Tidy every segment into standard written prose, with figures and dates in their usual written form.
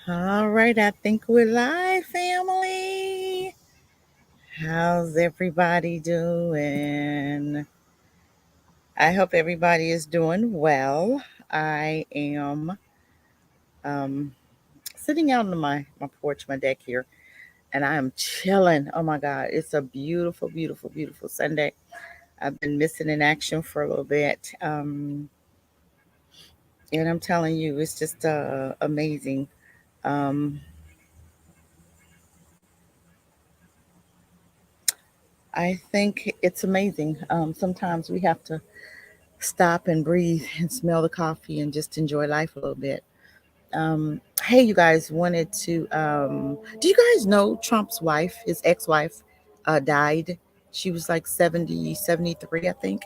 All right, I think we're live, family. How's everybody doing? I hope everybody is doing well. I am um, sitting out on my porch, my deck here, and I am chilling. Oh my God, it's a beautiful, beautiful, beautiful Sunday. I've been missing in action for a little bit. And I'm telling you, it's just amazing. Um, I think it's amazing. Sometimes we have to stop and breathe and smell the coffee and just enjoy life a little bit. Hey, you guys wanted to. Do you guys know Trump's wife, his ex wife, died? She was like 70, 73, I think.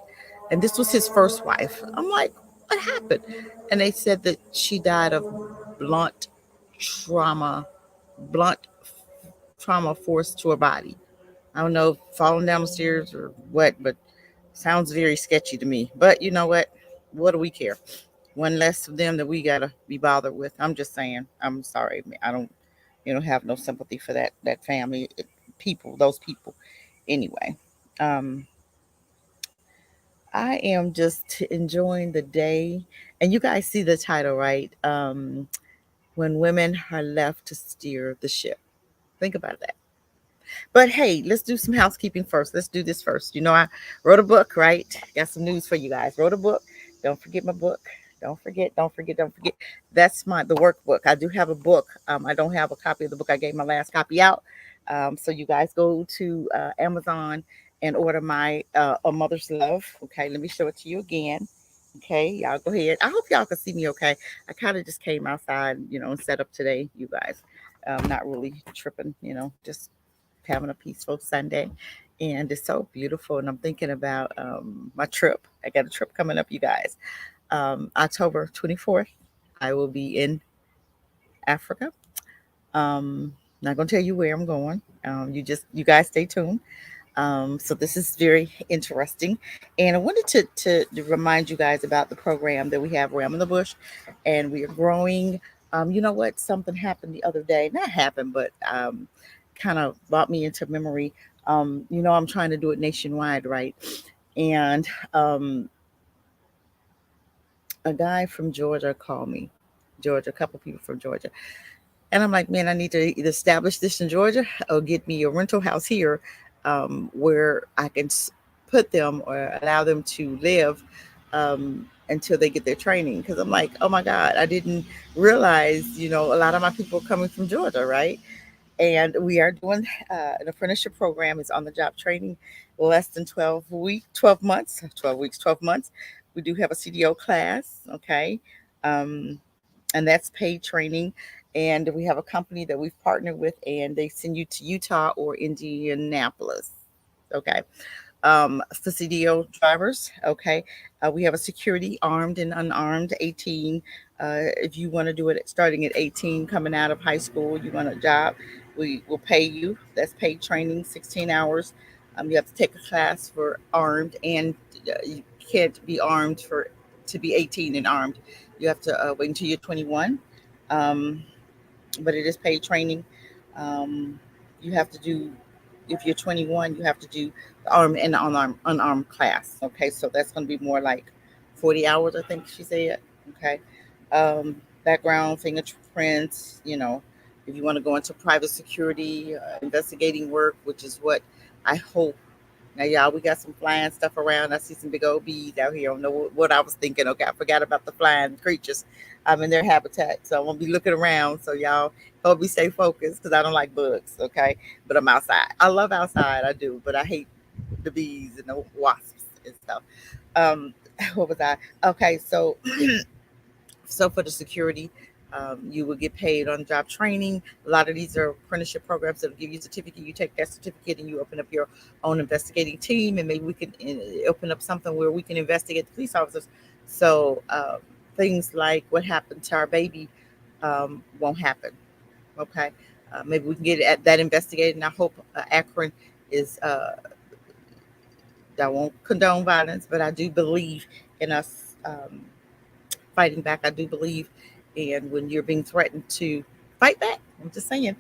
And this was his first wife. I'm like, what happened? And they said that she died of blunt trauma, blunt trauma forced to her body. I don't know, falling down the stairs or what, but sounds very sketchy to me. But you know what? What do we care? One less of them that we gotta be bothered with. I'm just saying. I'm sorry. I don't, have no sympathy for that family, people, those people. Anyway, um, I am just enjoying the day, and you guys see the title, right? When women are left to steer the ship. Think about that. But hey, let's do some housekeeping first. Let's do this first. I wrote a book, right? Got some news for you guys. Wrote a book. Don't forget my book. Don't forget, don't forget, don't forget. That's the workbook. I do have a book. I don't have a copy of the book. I gave my last copy out. So you guys go to Amazon and order my A Mother's Love. Okay, let me show it to you again. Okay, y'all go ahead. I hope y'all can see me okay. I kind of just came outside, and set up today, you guys. Not really tripping, just having a peaceful Sunday. And it's so beautiful. And I'm thinking about my trip. I got a trip coming up, you guys. October 24th, I will be in Africa. Not going to tell you where I'm going. You guys stay tuned. So this is very interesting. And I wanted to remind you guys about the program that we have, Ram in the Bush, and we are growing. You know what? Something happened the other day. Not happened, but kind of brought me into memory. I'm trying to do it nationwide, right? And a guy from Georgia called me. Georgia, a couple people from Georgia. And I'm like, man, I need to either establish this in Georgia or get me a rental house here where I can put them or allow them to live until they get their training. Because I'm like, oh my God, I didn't realize, a lot of my people are coming from Georgia, right? And we are doing an apprenticeship program. It's on the job training, less than 12 months, 12 weeks, 12 months. We do have a CDO class, okay? Um, and that's paid training. And we have a company that we've partnered with, and they send you to Utah or Indianapolis. Okay. For CDO drivers, okay. We have a security armed and unarmed 18. If you want to do it starting at 18, coming out of high school, you want a job, we will pay you. That's paid training, 16 hours. You have to take a class for armed, and you can't be armed for to be 18 and armed. You have to wait until you're 21. Um, but it is paid training. Um, you have to do, if you're 21, you have to do the armed and the unarmed class. Okay, so that's going to be more like 40 hours, I think she said. Okay, background, fingerprints. If you want to go into private security, investigating work, which is what I hope. Now, y'all, we got some flying stuff around. I see some big old bees out here. I don't know what I was thinking. Okay, I forgot about the flying creatures. I'm in their habitat, so I'm gonna be looking around. So y'all help me stay focused because I don't like bugs. Okay, but I'm outside. I love outside. I do, but I hate the bees and the wasps and stuff. Um, what was I? Okay, so for the security, you will get paid on job training. A lot of these are apprenticeship programs that will give you a certificate. You take that certificate and you open up your own investigating team, and maybe we can open up something where we can investigate the police officers. So things like what happened to our baby won't happen. Okay, maybe we can get at that investigated. And I hope Akron is. I won't condone violence, but I do believe in us. Um, Fighting back. I do believe, and when you're being threatened to fight back. I'm just saying.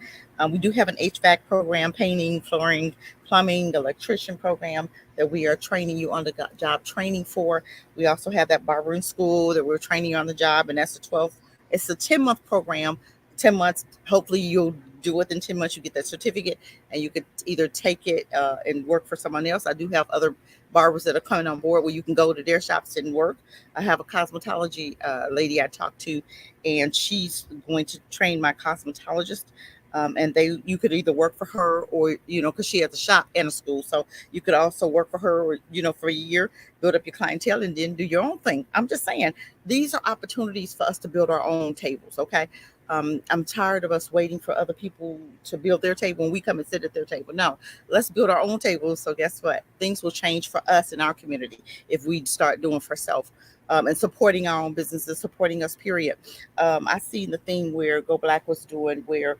We do have an HVAC program, painting, flooring, plumbing, electrician program that we are training you on the job training for. We also have that barbering school that we're training you on the job, and that's a 12. It's a 10-month program. 10 months. Hopefully, you'll do it in 10 months. You get that certificate, and you could either take it and work for someone else. I do have other barbers that are coming on board where you can go to their shops and work. I have a cosmetology lady I talked to, and she's going to train my cosmetologist. And you could either work for her or because she has a shop and a school, so you could also work for her, or for a year, build up your clientele, and then do your own thing. I'm just saying, these are opportunities for us to build our own tables. Okay. I'm tired of us waiting for other people to build their table and we come and sit at their table. No, let's build our own tables. So guess what? Things will change for us in our community if we start doing for self, and supporting our own businesses, supporting us. Period. I seen the thing where Go Black was doing. Where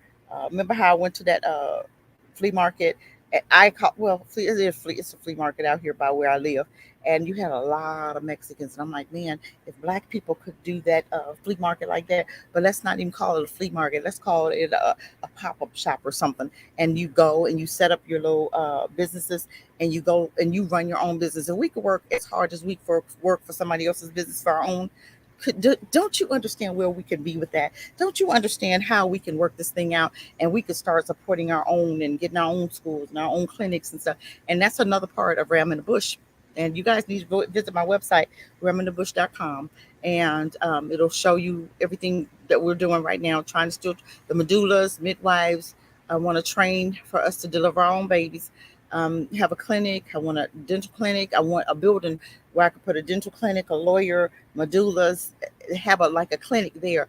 remember how I went to that flea market? I call well, it's a flea market out here by where I live, and you had a lot of Mexicans, and I'm like, man, if black people could do that flea market like that, but let's not even call it a flea market. Let's call it a pop up shop or something. And you go and you set up your little businesses, and you go and you run your own business. And we could work as hard as we work for somebody else's business for our own. Don't you understand where we can be with that? Don't you understand how we can work this thing out, and we could start supporting our own and getting our own schools and our own clinics and stuff? And that's another part of Ram in the Bush. And you guys need to go visit my website, raminthebush.com, and it'll show you everything that we're doing right now, trying to still the medullas, midwives. I want to train for us to deliver our own babies. Have a clinic. I want a dental clinic. I want a building where I could put a dental clinic, a lawyer, medullas, have a clinic there,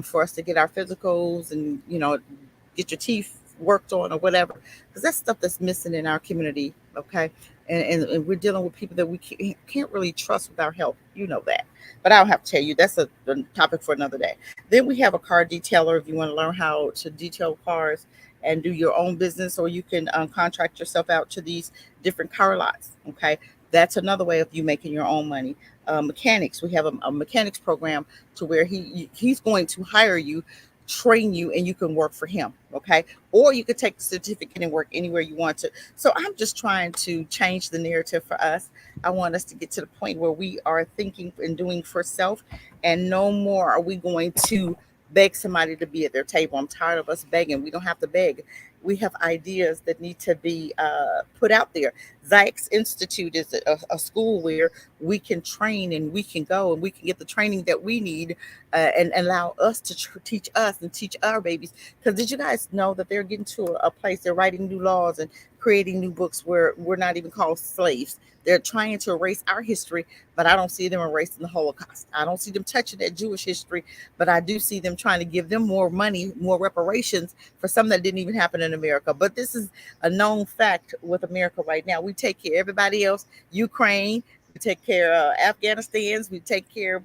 for us to get our physicals and get your teeth worked on or whatever, because that's stuff that's missing in our community. Okay. And we're dealing with people that we can't really trust with our health. You know that. But I don't have to tell you. That's a topic for another day. Then we have a car detailer if you want to learn how to detail cars and do your own business, or you can contract yourself out to these different car lots. Okay. That's another way of you making your own money. Mechanics. We have a mechanics program to where he's going to hire you, train you, and you can work for him. Okay. Or you could take the certificate and work anywhere you want to. So I'm just trying to change the narrative for us. I want us to get to the point where we are thinking and doing for self, and no more are we going to beg somebody to be at their table. I'm tired of us begging. We don't have to beg. We have ideas that need to be put out there. Zykes Institute is a school where we can train and we can go and we can get the training that we need, and allow us to teach us and teach our babies. Because did you guys know that they're getting to a place, they're writing new laws and creating new books where we're not even called slaves. They're trying to erase our history, but I don't see them erasing the Holocaust. I don't see them touching that Jewish history, but I do see them trying to give them more money, more reparations for something that didn't even happen in America. But this is a known fact with America right now. We take care of everybody else. Ukraine, we take care of Afghanistan's, we take care of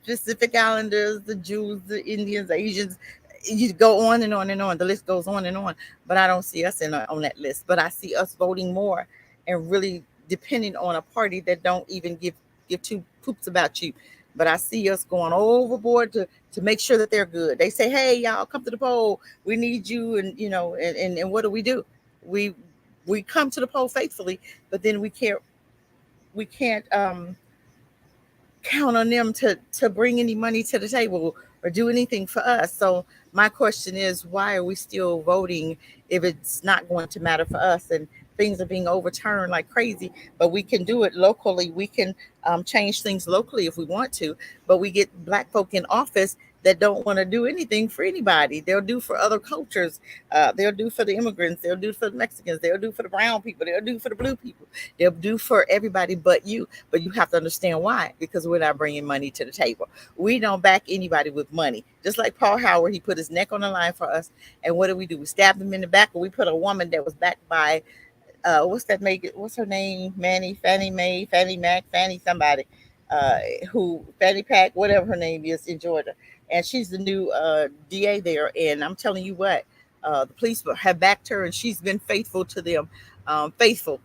Pacific Islanders, the Jews, the Indians, the Asians. You go on and on and on. The list goes on and on. But I don't see us on that list. But I see us voting more and really depending on a party that don't even give two poops about you. But I see us going overboard to make sure that they're good. They say, "Hey, y'all, come to the poll. We need you." And and what do? We we come to the poll faithfully, but then we can't count on them to bring any money to the table or do anything for us. So my question is, why are we still voting if it's not going to matter for us, and things are being overturned like crazy? But we can do it locally. We can change things locally if we want to. But we get black folk in office that don't want to do anything for anybody. They'll do for other cultures. They'll do for the immigrants. They'll do for the Mexicans. They'll do for the brown people. They'll do for the blue people. They'll do for everybody but you. But you have to understand why, because we're not bringing money to the table. We don't back anybody with money. Just like Paul Howard, he put his neck on the line for us. And what do? We stabbed him in the back, or we put a woman that was backed by what's her name? Fannie Mae, Fannie Mac, Fannie somebody, who Fannie Pack, whatever her name is in Georgia. And she's the new DA there. And I'm telling you what, the police have backed her, and she's been faithful to them. Faithful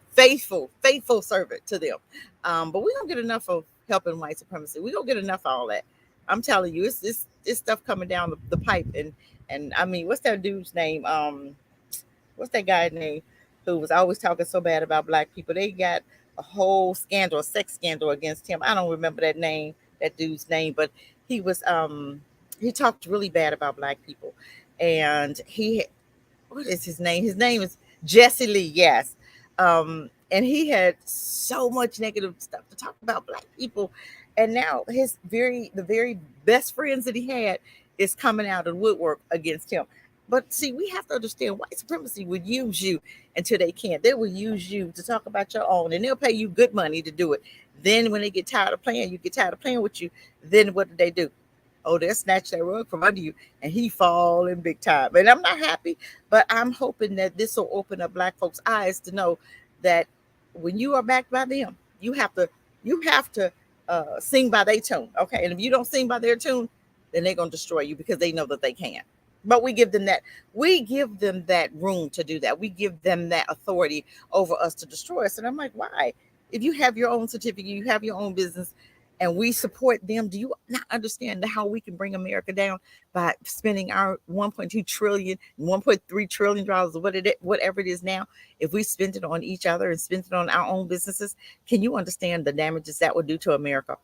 servant to them. But we don't get enough of helping white supremacy. We don't get enough of all that. I'm telling you, it's this stuff coming down the pipe, and I mean, what's that dude's name? What's that guy's name who was always talking so bad about black people? They got a whole scandal, a sex scandal against him. I don't remember that dude's name, but he was he talked really bad about black people, and he what is his name? His name is Jesse Lee. Yes. And he had so much negative stuff to talk about black people, and now the very best friends that he had is coming out of the woodwork against him. But see, we have to understand white supremacy would use you until they can't. They will use you to talk about your own, and they'll pay you good money to do it. Then when they get tired of playing, you get tired of playing with you. Then what do they do? Oh, they'll snatch that rug from under you, and he fall in big time. And I'm not happy, but I'm hoping that this will open up black folks' eyes to know that when you are backed by them, you have to sing by their tune, okay? And if you don't sing by their tune, then they're gonna destroy you because they know that they can't. But we give them that room to do that. We give them that authority over us to destroy us. And I'm like, why? If you have your own certificate, you have your own business, and we support them, do you not understand how we can bring America down by spending our 1.2 trillion, 1.3 trillion dollars, whatever it is now? If we spend it on each other and spend it on our own businesses, can you understand the damages that would do to America?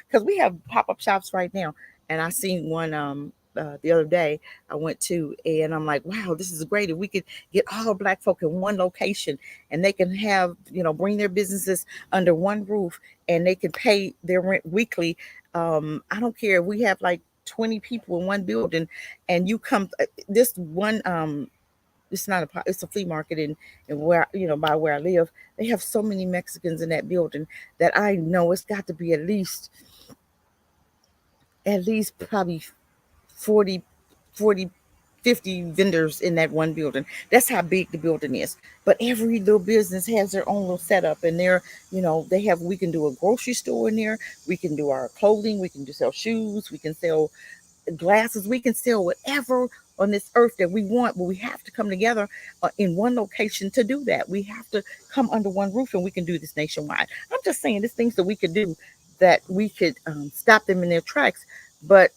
Because we have pop-up shops right now, and I seen one the other day I went to, and I'm like, wow, this is great. If we could get all black folk in one location, and they can have, bring their businesses under one roof, and they can pay their rent weekly. I don't care if we have like 20 people in one building, and you come this one it's not it's a flea market in where, by where I live. They have so many Mexicans in that building that I know it's got to be at least probably 40, 40, 50 vendors in that one building. That's how big the building is. But every little business has their own little setup, and we can do a grocery store in there. We can do our clothing. We can sell shoes. We can sell glasses. We can sell whatever on this earth that we want, but we have to come together in one location to do that. We have to come under one roof, and we can do this nationwide. I'm just saying, there's things that we could do that we could stop them in their tracks, but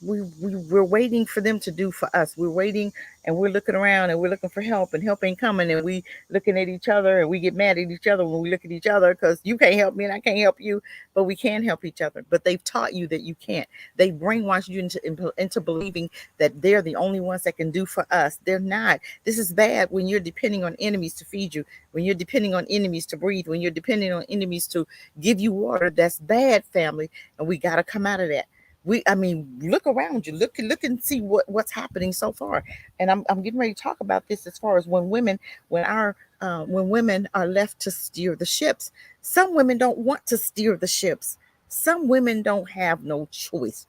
we're waiting for them to do for us. We're waiting, and we're looking around, and we're looking for help, and help ain't coming, and we looking at each other, and we get mad at each other when we look at each other because you can't help me and I can't help you, but we can help each other. But they've taught you that you can't. They brainwash you into believing that they're the only ones that can do for us. They're not. This is bad when you're depending on enemies to feed you, when you're depending on enemies to breathe, when you're depending on enemies to give you water. That's bad, family, and we got to come out of that. I mean, look around you, look and see what's happening so far. And I'm getting ready to talk about this as far as when women are left to steer the ships. Some women don't want to steer the ships. Some women don't have no choice.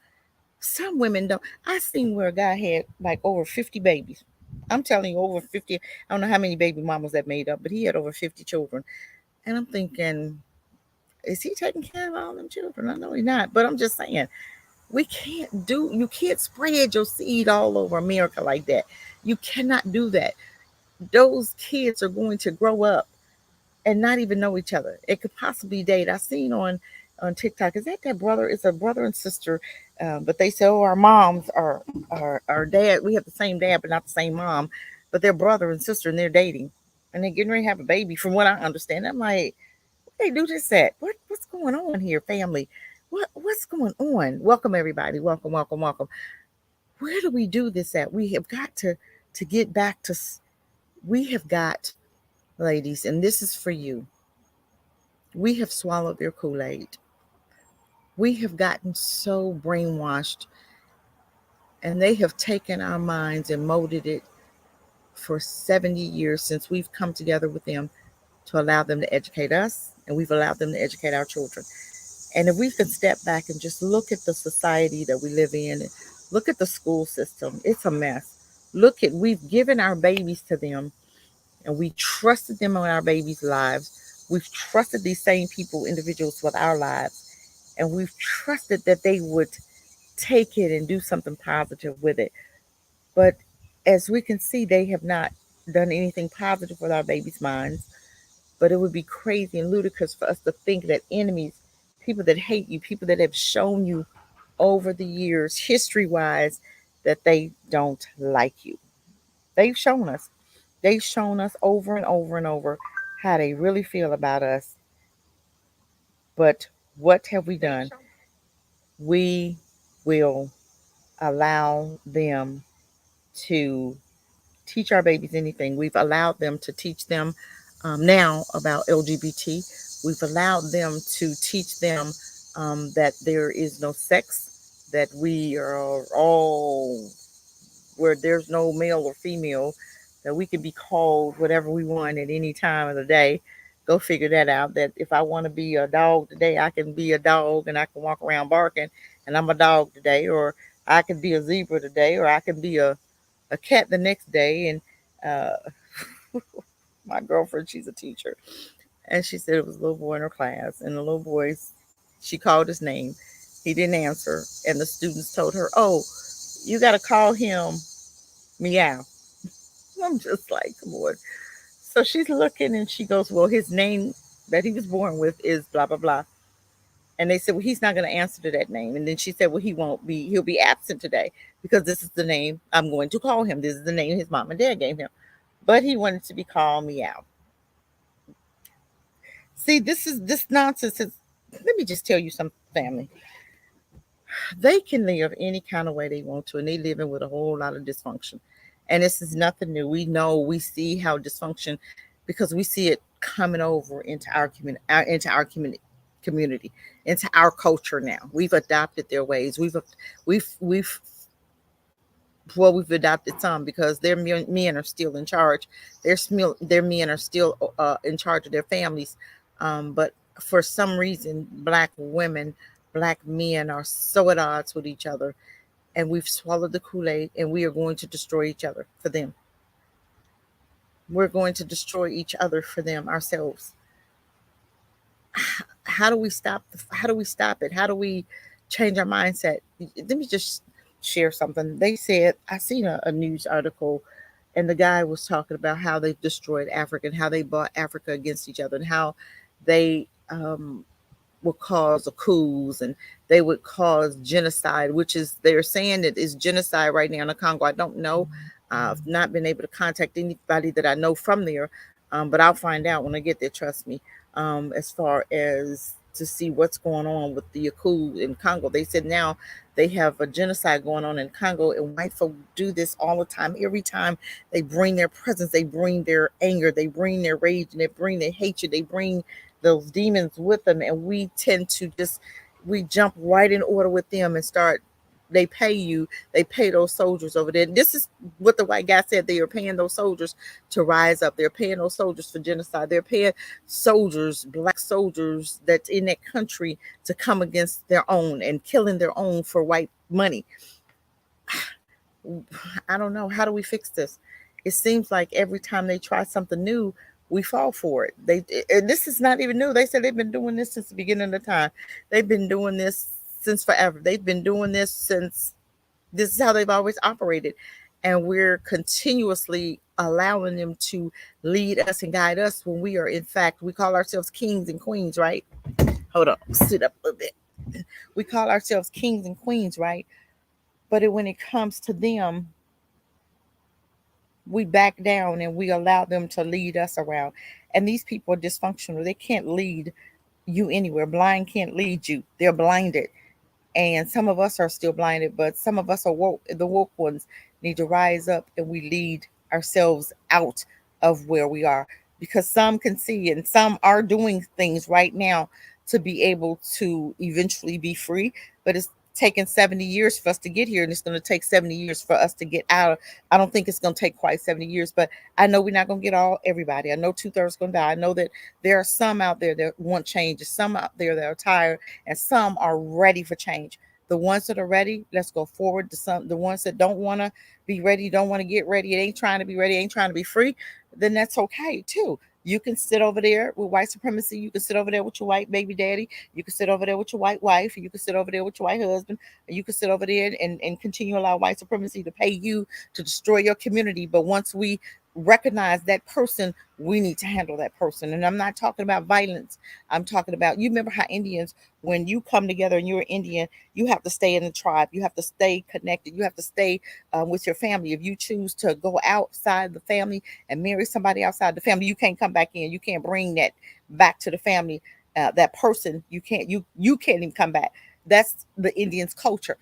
Some women don't. I seen where a guy had like over 50 babies. I'm telling you, over 50. I don't know how many baby mamas that made up, but he had over 50 children. And I'm thinking, is he taking care of all them children? I know he's not, but I'm just saying, you can't spread your seed all over America like that. You cannot do that. Those kids are going to grow up and not even know each other. It could possibly date. I seen on TikTok, is that brother? It's a brother and sister, but they say, oh, our moms are our dad. We have the same dad, but not the same mom. But they're brother and sister, and they're dating, and they're getting ready to have a baby. From what I understand, I'm like, they do this at? What's going on here, family? What's going on? Welcome everybody. Welcome, welcome, welcome. Where do we do this at? We have got to get back to. We have got, ladies, and this is for you. We have swallowed their Kool-Aid. We have gotten so brainwashed, and they have taken our minds and molded it for 70 years since we've come together with them to allow them to educate us, and we've allowed them to educate our children. And if we can step back and just look at the society that we live in, and look at the school system, it's a mess. We've given our babies to them, and we trusted them on our babies' lives. We've trusted these same people, individuals, with our lives, and we've trusted that they would take it and do something positive with it. But as we can see, they have not done anything positive with our babies' minds. But it would be crazy and ludicrous for us to think that enemies, people that hate you, people that have shown you over the years, history wise, that they don't like you. They've shown us. They've shown us over and over and over how they really feel about us. But what have we done? We will allow them to teach our babies anything. We've allowed them to teach them now about LGBT. We've allowed them to teach them that there is no sex, that we are all, where there's no male or female, that we can be called whatever we want at any time of the day. Go figure that out. That if I want to be a dog today, I can be a dog and I can walk around barking and I'm a dog today, or I could be a zebra today, or I could be a cat the next day. And uh, my girlfriend, she's a teacher, and she said it was a little boy in her class, and the little boy, she called his name. He didn't answer, and the students told her, "Oh, you got to call him Meow." I'm just like, come on. So she's looking, and she goes, "Well, his name that he was born with is blah blah blah." And they said, "Well, he's not going to answer to that name." And then she said, "Well, he won't be. He'll be absent today because this is the name I'm going to call him. This is the name his mom and dad gave him." But he wanted to be called Meow. See, this nonsense is. Let me just tell you something, family. They can live any kind of way they want to, and they live in with a whole lot of dysfunction. And this is nothing new. We know, we see how dysfunction, because we see it coming over into our community, community, into our culture now. We've adopted their ways. We've well, we've adopted some because their men are still in charge. Their men are still in charge of their families. But for some reason, black women, black men are so at odds with each other, and we've swallowed the Kool-Aid, and we are going to destroy each other for them. We're going to destroy each other for them ourselves. How do we stop? How do we stop it? How do we change our mindset? Let me just share something. They said, I seen a news article, and the guy was talking about how they destroyed Africa and how they bought Africa against each other, and how they would cause coups, and they would cause genocide, which is, they're saying it is genocide right now in the Congo. I don't know. I've not been able to contact anybody that I know from there, but I'll find out when I get there. Trust me. As far as to see what's going on with the coup in Congo, they said now they have a genocide going on in Congo, and white folk do this all the time. Every time they bring their presence, they bring their anger, they bring their rage, and they bring their hatred, they bring those demons with them, and we tend to just, we jump right in order with them and start. They pay those soldiers over there. This is what the white guy said. They are paying those soldiers to rise up. They're paying those soldiers for genocide. They're paying soldiers, black soldiers that's in that country, to come against their own and killing their own for white money. I don't know. How do we fix this? It seems like every time they try something new, we fall for it. And this is not even new. They said they've been doing this since the beginning of the time. They've been doing this since forever. They've been doing this since, this is how they've always operated. And we're continuously allowing them to lead us and guide us, when we are, in fact, we call ourselves kings and queens, right? Hold on, sit up a little bit. We call ourselves kings and queens, right? But when it comes to them, we back down and we allow them to lead us around. And these people are dysfunctional. They can't lead you anywhere. Blind can't lead you. They're blinded. And some of us are still blinded, but some of us are woke. The woke ones need to rise up, and we lead ourselves out of where we are, because some can see, and some are doing things right now to be able to eventually be free. But it's taken 70 years for us to get here, and it's going to take 70 years for us to get out. I don't think it's going to take quite 70 years, but I know we're not going to get everybody. I know 2/3 going to die. I know that there are some out there that want change. There's some out there that are tired, and some are ready for change. The ones that are ready, let's go forward. The ones that don't want to be ready, don't want to get ready, it ain't trying to be ready, ain't trying to be free, then that's okay too. You can sit over there with white supremacy. You can sit over there with your white baby daddy. You can sit over there with your white wife. You can sit over there with your white husband. You can sit over there and continue to allow white supremacy to pay you to destroy your community. But once we recognize that person, we need to handle that person. And I'm not talking about violence. I'm talking about, you remember how Indians, when you come together and you're Indian, you have to stay in the tribe, you have to stay connected, you have to stay with your family. If you choose to go outside the family and marry somebody outside the family, you can't come back in, you can't bring that back to the family. That person, you can't even come back. That's the Indians culture.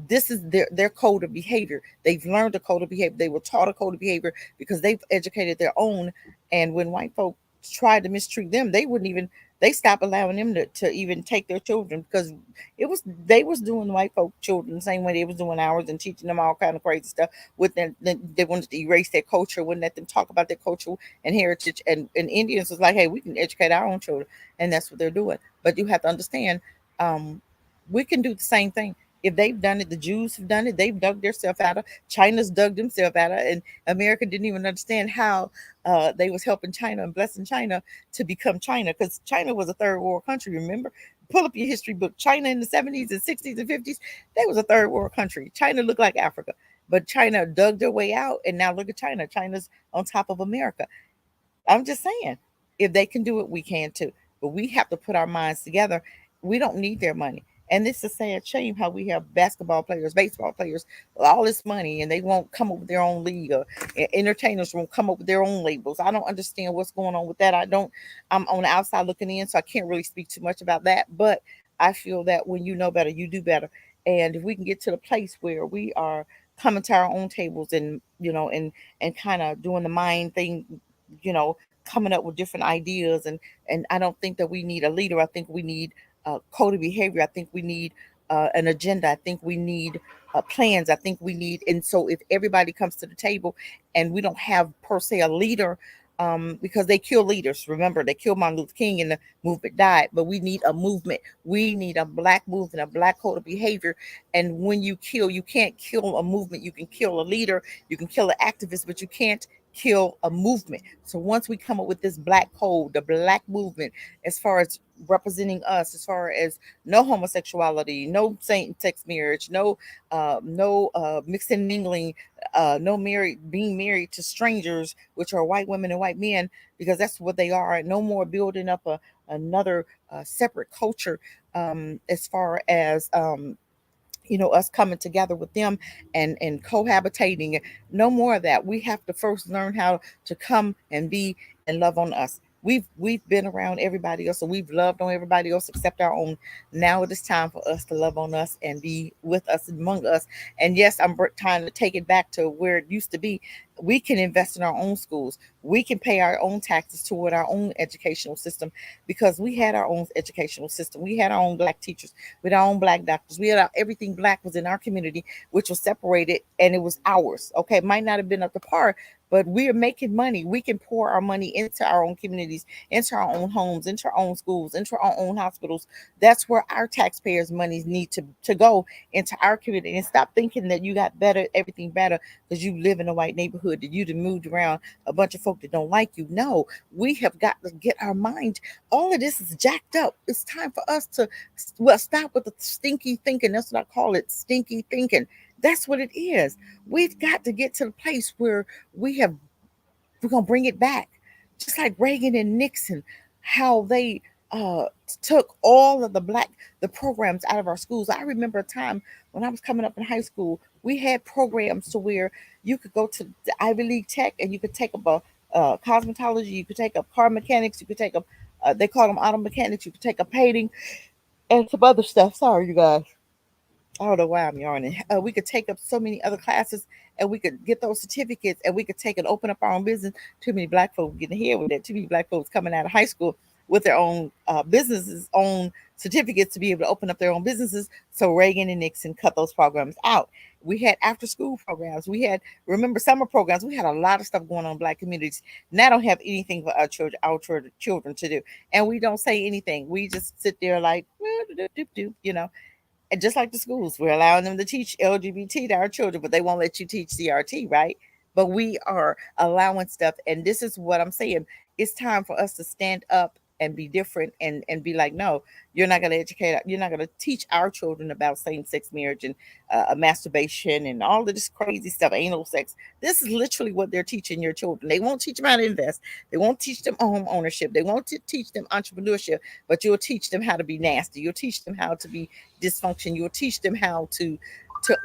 This is their code of behavior. They've learned a code of behavior, they were taught a code of behavior because they've educated their own. And when white folk tried to mistreat them, they wouldn't even, they stopped allowing them to even take their children, because it was, they was doing white folk children the same way they was doing ours, and teaching them all kind of crazy stuff with them. They wanted to erase their culture, wouldn't let them talk about their culture and heritage. And Indians was like, hey, we can educate our own children. And that's what they're doing. But you have to understand, um, we can do the same thing. If they've done it, the Jews have done it. They've dug themselves out of. China's dug themselves out of, and America didn't even understand how they was helping China and blessing China to become China, because China was a third world country. Remember, pull up your history book. China in the 70s and 60s and 50s, they was a third world country. China looked like Africa, but China dug their way out, and now look at China. China's on top of America. I'm just saying, if they can do it, we can too. But we have to put our minds together. We don't need their money. And it's a sad shame how we have basketball players, baseball players, all this money, and they won't come up with their own league. Or entertainers won't come up with their own labels. I don't understand what's going on with that. I don't. I'm on the outside looking in, so I can't really speak too much about that. But I feel that when you know better, you do better. And if we can get to the place where we are coming to our own tables, and and kind of doing the mind thing, you know, coming up with different ideas. And I don't think that we need a leader. I think we need code of behavior. I think we need an agenda. I think we need plans. I think we need, and so if everybody comes to the table and we don't have per se a leader, because they kill leaders. Remember, they killed Martin Luther King and the movement died. But we need a movement. We need a black movement, a black code of behavior. And when you kill, you can't kill a movement. You can kill a leader, you can kill an activist, but you can't kill a movement. So once we come up with this black code, the black movement, as far as representing us, as far as no homosexuality, no same-sex marriage, no mixing and mingling, no married being married to strangers, which are white women and white men, because that's what they are. No more building up another separate culture, as far as us coming together with them and cohabitating. No more of that. We have to first learn how to come and be and love on us. We've been around everybody else, so we've loved on everybody else except our own. Now it is time for us to love on us and be with us, among us. And yes, I'm trying to take it back to where it used to be. We can invest in our own schools. We can pay our own taxes toward our own educational system, because we had our own educational system. We had our own black teachers, with our own black doctors. We had everything black was in our community, which was separated, and it was ours. Okay, it might not have been up to par, but we are making money. We can pour our money into our own communities, into our own homes, into our own schools, into our own hospitals. That's where our taxpayers' monies need to go, into our community. And stop thinking that you got better, everything better, because you live in a white neighborhood, that you done moved around a bunch of folk that don't like you. No, we have got to get our mind. All of this is jacked up. It's time for us to, well, stop with the stinky thinking. That's what I call it, stinky thinking. That's what it is. We've got to get to the place where we have, we're gonna bring it back, just like Reagan and Nixon, how they uh took all of the programs out of our schools. I remember a time when I was coming up in high school, we had programs to where you could go to the Ivy League Tech and you could take up a cosmetology, you could take up car mechanics, you could take up they call them auto mechanics, you could take up painting and some other stuff. Sorry, you guys. I don't know why I'm yarning. We could take up so many other classes, and we could get those certificates, and we could take and open up our own business. Too many black folks getting here with that. Too many black folks coming out of high school with their own businesses, own certificates to be able to open up their own businesses. So Reagan and Nixon cut those programs out. We had after school programs. We had, remember, summer programs. We had a lot of stuff going on in black communities. And I don't have anything for our children to do. And we don't say anything. We just sit there like, and just like the schools, we're allowing them to teach LGBT to our children, but they won't let you teach CRT, right? But we are allowing stuff. And this is what I'm saying. It's time for us to stand up and be different, and be like, no, you're not going to educate, you're not going to teach our children about same-sex marriage and masturbation and all of this crazy stuff, anal sex. This is literally what they're teaching your children. They won't teach them how to invest. They won't teach them home ownership. They won't teach them entrepreneurship, but you'll teach them how to be nasty. You'll teach them how to be dysfunction. You'll teach them how to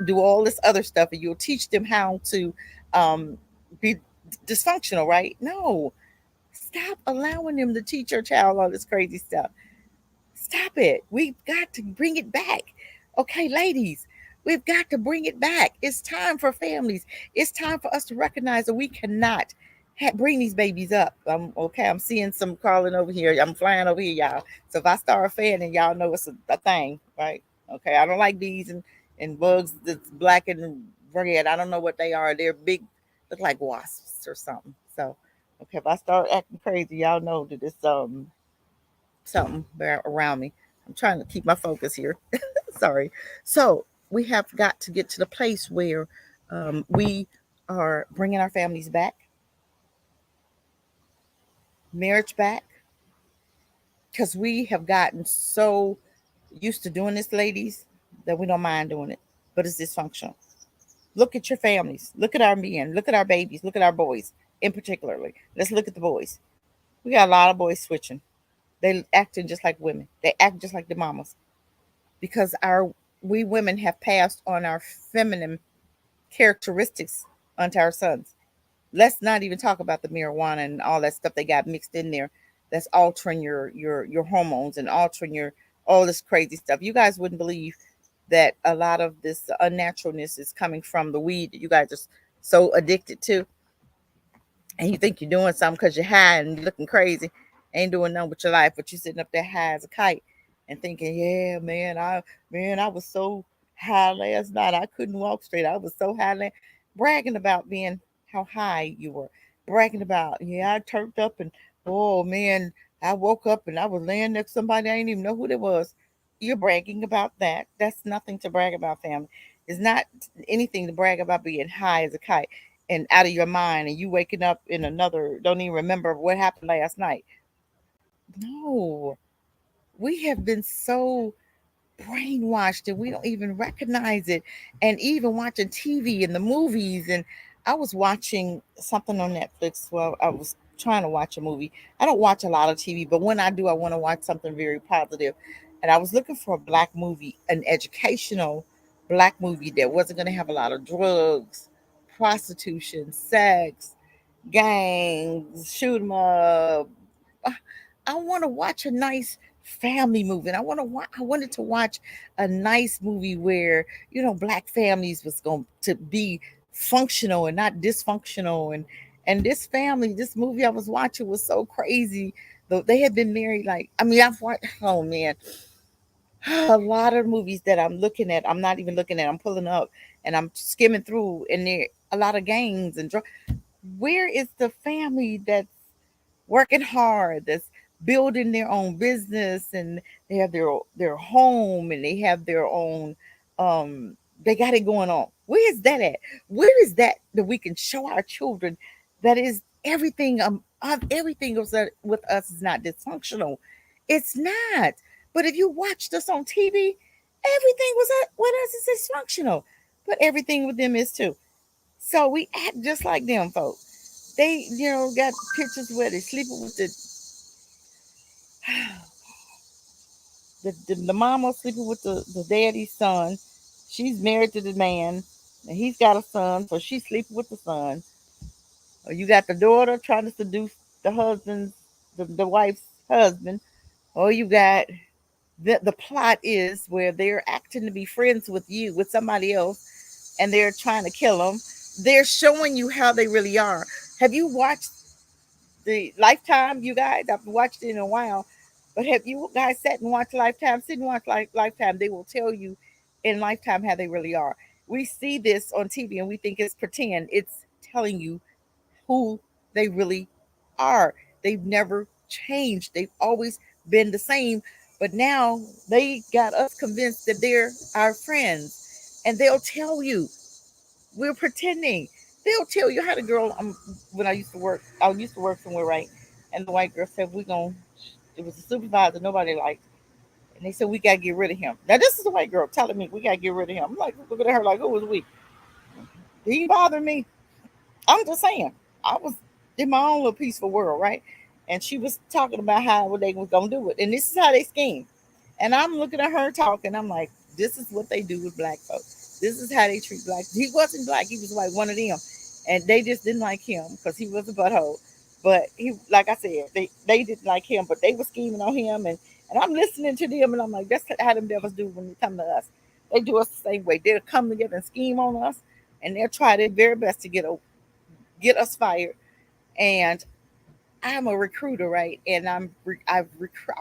do all this other stuff, and you'll teach them how to be dysfunctional, right? No, stop allowing them to teach your child all this crazy stuff. Stop it. We've got to bring it back. Okay, ladies, we've got to bring it back. It's time for families. It's time for us to recognize that we cannot bring these babies up. Okay. I'm seeing some crawling over here. I'm flying over here, y'all. So if I start fanning, y'all know it's a thing, right? Okay. I don't like bees and bugs that's black and red. I don't know what they are. They're big, look like wasps or something. So, okay, if I start acting crazy, y'all know that it's something around me. I'm trying to keep my focus here. Sorry. So we have got to get to the place where we are bringing our families back, marriage back, because we have gotten so used to doing this, ladies, that we don't mind doing it. But it's dysfunctional. Look at your families. Look at our men. Look at our babies. Look at our boys in particularly. Let's look at the boys. We got a lot of boys switching. They acting just like women. They act just like the mamas because our we women have passed on our feminine characteristics onto our sons. Let's not even talk about the marijuana and all that stuff they got mixed in there. That's altering your hormones and altering your all this crazy stuff. You guys wouldn't believe that a lot of this unnaturalness is coming from the weed that you guys are so addicted to, and you think you're doing something because you're high and looking crazy, ain't doing nothing with your life, but you sitting up there high as a kite and thinking, yeah, man, I was so high last night, I couldn't walk straight. I was so high, bragging about being how high you were, bragging about, yeah, I turned up and oh man, I woke up and I was laying next to somebody I didn't even know who they was. You're bragging about that. That's nothing to brag about, family. It's not anything to brag about being high as a kite and out of your mind and you waking up in another, don't even remember what happened last night. No, we have been so brainwashed and we don't even recognize it. And even watching TV and the movies, and I was watching something on Netflix. Well, I was trying to watch a movie. I don't watch a lot of TV, but when I do, I want to watch something very positive. And I was looking for a black movie, an educational black movie that wasn't going to have a lot of drugs, prostitution, sex, gangs, shoot 'em up. I want to watch a nice family movie. And I wanted to watch a nice movie where, black families was going to be functional and not dysfunctional. And this movie I was watching was so crazy. Though they had been married, like, I mean, I've watched, oh man, a lot of movies that I'm looking at, I'm not even looking at, I'm pulling up and I'm skimming through, and there a lot of gangs and where is the family that's working hard, that's building their own business, and they have their home, and they have their own they got it going on. Where is that at? Where is that we can show our children that is everything of everything with us is not dysfunctional. It's not. But if you watched us on TV, everything with us is dysfunctional. But everything with them is too. So we act just like them folks. They, got pictures where they sleeping with the mama sleeping with the daddy's son. She's married to the man, and he's got a son, so she's sleeping with the son. Or you got the daughter trying to seduce the wife's husband. Or you got the plot is where they're acting to be friends with somebody else, and they're trying to kill them. They're showing you how they really are. Have you watched the Lifetime, you guys? I've watched it in a while, but have you guys sat and watched Lifetime? Sit and watch Lifetime. They will tell you in Lifetime how they really are. We see this on TV and we think it's pretend. It's telling you who they really are. They've never changed. They've always been the same. But now they got us convinced that they're our friends, and they'll tell you we're pretending. They'll tell you how the girl. When I used to work somewhere, right? And the white girl said, "We're gonna." It was a supervisor nobody liked. And they said, we got to get rid of him. Now, this is a white girl telling me we got to get rid of him. I'm like, looking at her like, who was we? He bothered me. I'm just saying, I was in my own little peaceful world, right? And she was talking about how they was gonna do it, and this is how they scheme. And I'm looking at her talking. I'm like, this is what they do with black folks. This is how they treat black. He wasn't black. He was like one of them, and they just didn't like him because he was a butthole. But he, like I said, they didn't like him, but they were scheming on him, and I'm listening to them, and I'm like, that's how them devils do when they come to us. They do us the same way. They'll come together and scheme on us, and they'll try their very best to get us fired. And I'm a recruiter, right? And I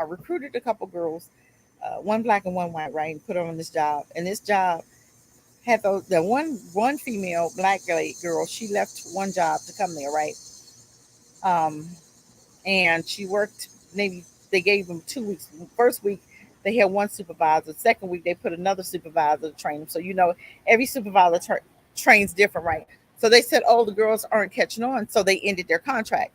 recruited a couple girls, one black and one white, right, and put her on this job. And this job had the one female black girl. She left one job to come there, right? Um, and she worked maybe they gave them 2 weeks. First week they had one supervisor. Second week they put another supervisor to train them. So every supervisor trains different, right? So they said, oh, the girls aren't catching on, so they ended their contract.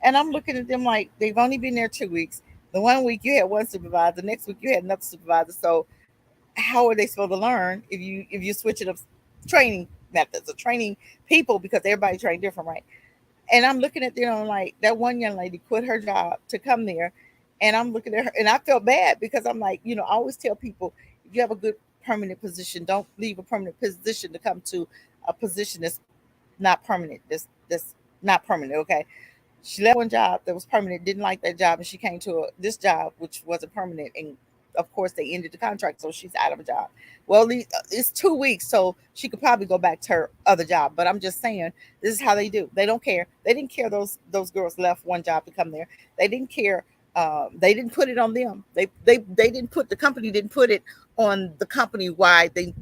And I'm looking at them like they've only been there 2 weeks. The one week you had one supervisor, next week you had another supervisor. So how are they supposed to learn if you switch it up training methods or training people because everybody trained different, right? And I'm looking at them like that one young lady quit her job to come there. And I'm looking at her and I felt bad because I'm like, I always tell people if you have a good permanent position, don't leave a permanent position to come to a position that's not permanent. That's not permanent. Okay. She left one job that was permanent, didn't like that job, and she came to this job which wasn't permanent, and of course they ended the contract, so she's out of a job. Well, it's 2 weeks, so she could probably go back to her other job. But I'm just saying, this is how they do. They don't care. They didn't care those girls left one job to come there. They didn't care. They didn't put it on them. They didn't put the company didn't put it on the company why they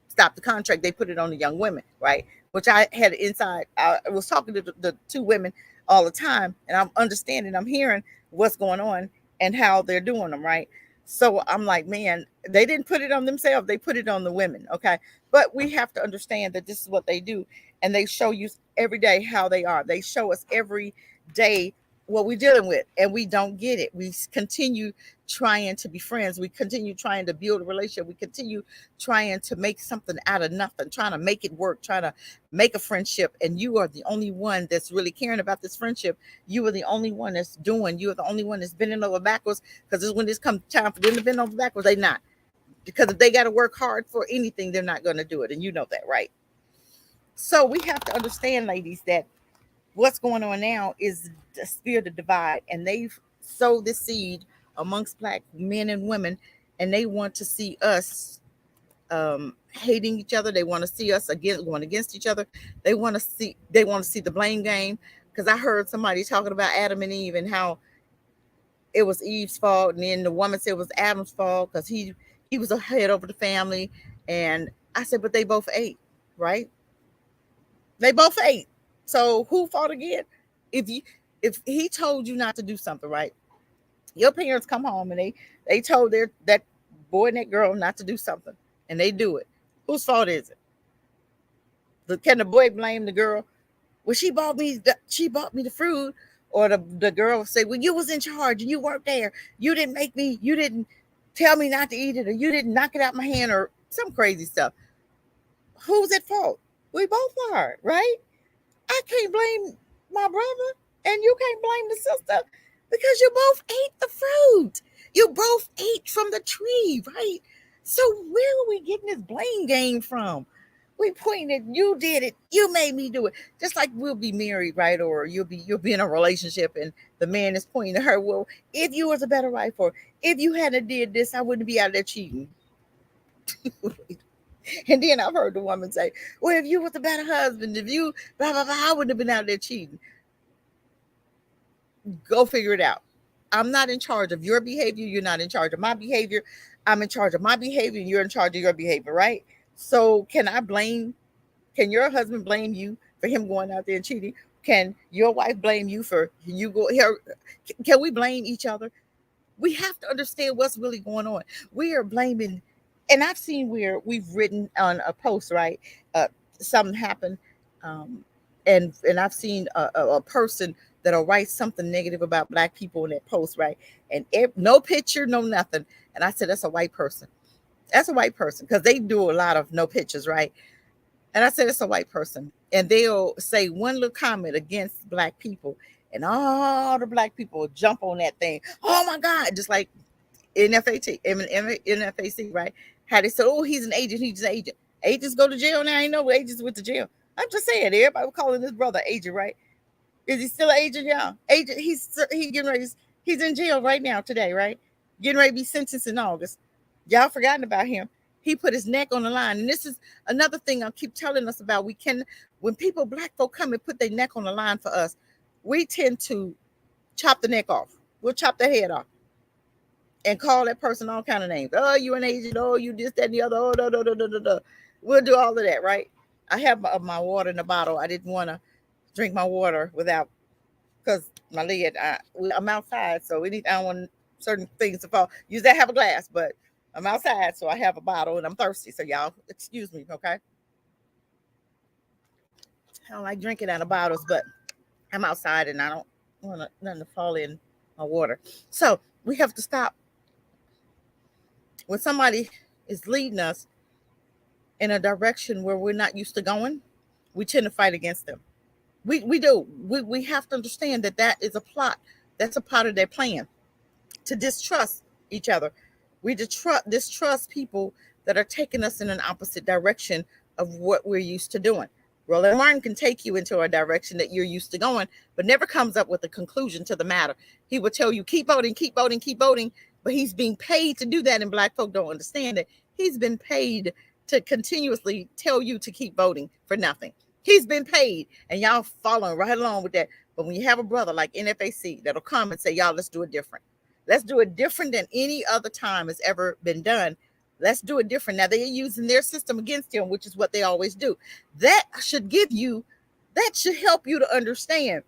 stopped the contract. They put it on the young women, right? Which I had inside. I was talking to the two women all the time, and I'm understanding. I'm hearing what's going on and how they're doing them, right? So I'm like, man, they didn't put it on themselves. They put it on the women. Okay. But we have to understand that this is what they do. And they show you every day how they are. They show us every day what we're dealing with. And we don't get it. We continue trying to be friends. We continue trying to build a relationship. We continue trying to make something out of nothing, trying to make it work, trying to make a friendship. And you are the only one that's really caring about this friendship. You are the only one that's doing. You are the only one that's bending over backwards, because when this comes time for them to bend over backwards, they not. Because if they got to work hard for anything, they're not going to do it. And you know that, right? So we have to understand, ladies, that what's going on now is the spirit of divide. And they've sowed this seed amongst black men and women. And they want to see us hating each other. They want to see us again going against each other. They want to see the blame game. Because I heard somebody talking about Adam and Eve and how it was Eve's fault, and then the woman said it was Adam's fault because he was a head over the family. And I said, but they both ate, right? They both ate. So who fought again? If you if he told you not to do something, right? Your parents come home and they told that boy and that girl not to do something, and they do it. Whose fault is it? Can the boy blame the girl? Well, she bought me the fruit, or the girl say, well, you was in charge and you weren't there. You didn't tell me not to eat it, or you didn't knock it out my hand, or some crazy stuff. Who's at fault? We both are, right? I can't blame my brother, and you can't blame the sister, because you both ate the fruit. You both ate from the tree, right? So where are we getting this blame game from? We pointed, you did it, you made me do it. Just like we'll be married, right? Or you'll be in a relationship, and the man is pointing to her. Well, if you was a better wife, or if you hadn't did this, I wouldn't be out there cheating. And then I've heard the woman say, well, if you was a better husband, if you blah blah blah, I wouldn't have been out there cheating. Go figure it out. I'm not in charge of your behavior. You're not in charge of my behavior. I'm in charge of my behavior, and you're in charge of your behavior, right? So can your husband blame you for him going out there and cheating? Can your wife blame you for you go here? Can we blame each other? We have to understand what's really going on. We are blaming, and I've seen where we've written on a post, right? Uh, Something happened. Um, And I've seen a person that'll write something negative about black people in that post, right? And no picture, no nothing. And I said, that's a white person. That's a white person, because they do a lot of no pictures, right? And I said, it's a white person. And they'll say one little comment against black people, and all the black people will jump on that thing. Oh my God, just like NFAC, right? How they said, oh, he's an agent, he's an agent. Agents go to jail now. I know agents went to jail. I'm just saying, everybody was calling this brother agent, right? Is he still an agent? Yeah, agent. He getting ready. He's in jail right now today, right? Getting ready to be sentenced in August. Y'all forgotten about him. He put his neck on the line, and this is another thing I keep telling us about. We can, when people, black folk, come and put their neck on the line for us, we tend to chop the neck off. We'll chop their head off and call that person all kind of names. Oh, you an agent. Oh, you this, that, and the other. Oh, da, da, da, da, da, da. We'll do all of that, right? I have my water in the bottle. I didn't want to drink my water without, because my lid, I'm outside, so anytime I want certain things to fall, use that, have a glass, but I'm outside, so I have a bottle and I'm thirsty. So y'all excuse me, okay? I don't like drinking out of bottles, but I'm outside and I don't want nothing to fall in my water. So we have to stop when somebody is leading us in a direction where we're not used to going. We tend to fight against them. We do. We have to understand that that is a plot. That's a part of their plan to distrust each other. We distrust people that are taking us in an opposite direction of what we're used to doing. Roland Martin can take you into a direction that you're used to going, but never comes up with a conclusion to the matter. He will tell you, keep voting, keep voting, keep voting, but he's being paid to do that, and black folk don't understand it. He's been paid to continuously tell you to keep voting for nothing. He's been paid, and y'all following right along with that. But when you have a brother like NFAC that'll come and say, y'all, let's do it different. Let's do it different than any other time has ever been done. Let's do it different. Now they're using their system against him, which is what they always do. That should help you to understand.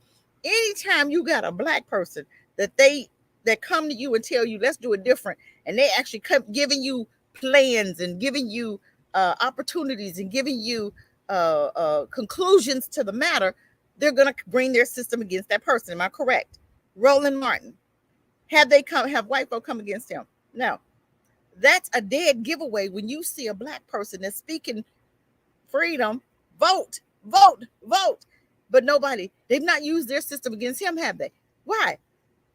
Anytime you got a black person that come to you and tell you, let's do it different, and they actually come giving you plans and giving you opportunities and giving you conclusions to the matter, they're going to bring their system against that person. Am I correct? Roland Martin. Have white folk come against him? No. That's a dead giveaway when you see a black person that's speaking freedom, vote, vote, vote. But they've not used their system against him, have they? Why?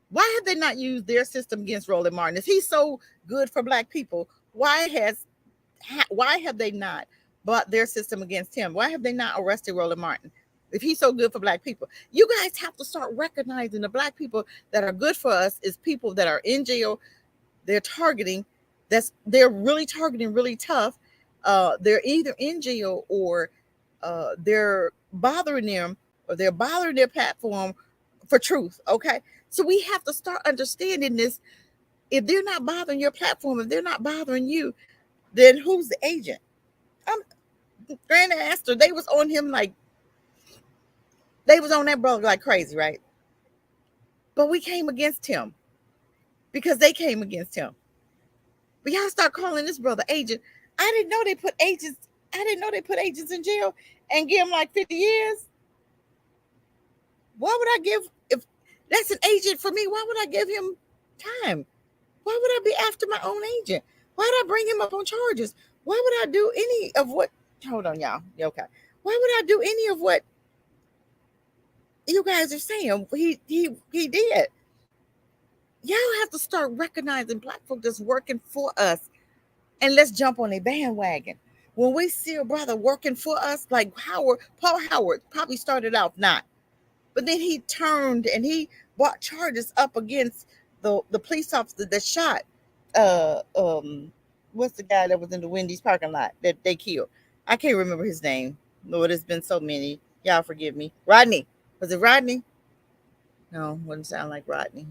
Why have they not used their system against Roland Martin? If he's so good for black people, why have they not brought their system against him? Why have they not arrested Roland Martin? If he's so good for black people, you guys have to start recognizing the black people that are good for us is people that are in jail. They're really targeting really tough. They're either in jail or they're bothering them, or they're bothering their platform for truth. Okay. So we have to start understanding this. If they're not bothering your platform, if they're not bothering you, then who's the agent? Grand Aster, they was on him like, they was on that brother like crazy, right? But we came against him because they came against him. But y'all start calling this brother agent. I didn't know they put agents in jail and give them like 50 years. Why would I give, if that's an agent for me, why would I give him time? Why would I be after my own agent? Why would I bring him up on charges? Why would I do any of what, hold on, y'all. Okay. Why would I do any of what you guys are saying he did? Y'all have to start recognizing black folk that's working for us, and let's jump on a bandwagon. When we see a brother working for us, like Paul Howard probably started out not, but then he turned and he brought charges up against the police officer that shot what's the guy that was in the Wendy's parking lot that they killed? I can't remember his name. Lord, there's been so many. Y'all forgive me. Rodney. Was it Rodney? No, wouldn't sound like Rodney.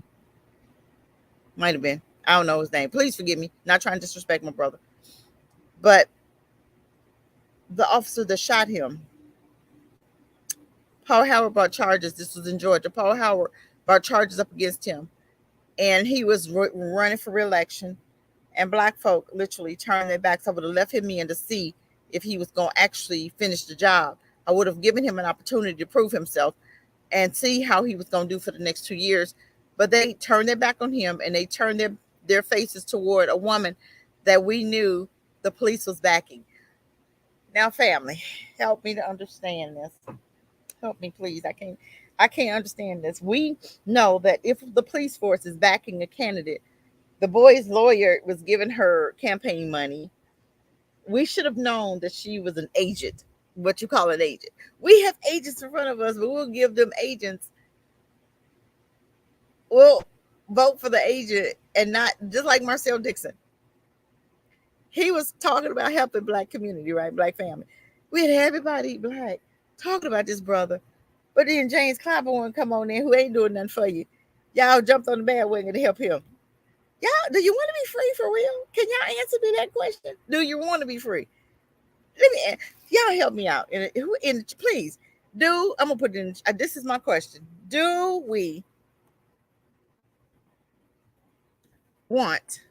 Might have been. I don't know his name. Please forgive me. Not trying to disrespect my brother. But the officer that shot him, Paul Howard brought charges. This was in Georgia. Paul Howard brought charges up against him. And he was running for re-election. And black folk literally turned their backs over to left him in to see if he was going to actually finish the job I would have given him an opportunity to prove himself and see how he was going to do for the next 2 years. But they turned their back on him and they turned their faces toward a woman that we knew the police was backing. Now, family, help me to understand this. Help me, please. I can't understand this. We know that if the police force is backing a candidate, the boy's lawyer was giving her campaign money. We should have known that she was an agent, what you call an agent. We have agents in front of us, but we'll give them agents. We'll vote for the agent and not just like Marcel Dixon. He was talking about helping black community, right? Black family. We had everybody black talking about this brother. But then James Claiborne come on in who ain't doing nothing for you. Y'all jumped on the bandwagon to help him. Y'all, do you want to be free for real? Can y'all answer me that question? Do you want to be free? Let me y'all help me out. And please, I'm gonna put it in this is my question. Do we want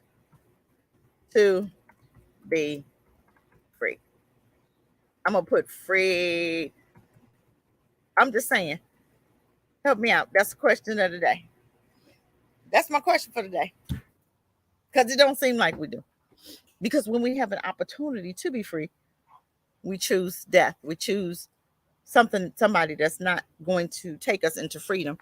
to be free? I'm gonna put free. I'm just saying, help me out. That's the question of the day. That's my question for the day. Because it don't seem like we do. Because when we have an opportunity to be free, we choose death. We choose somebody that's not going to take us into freedom.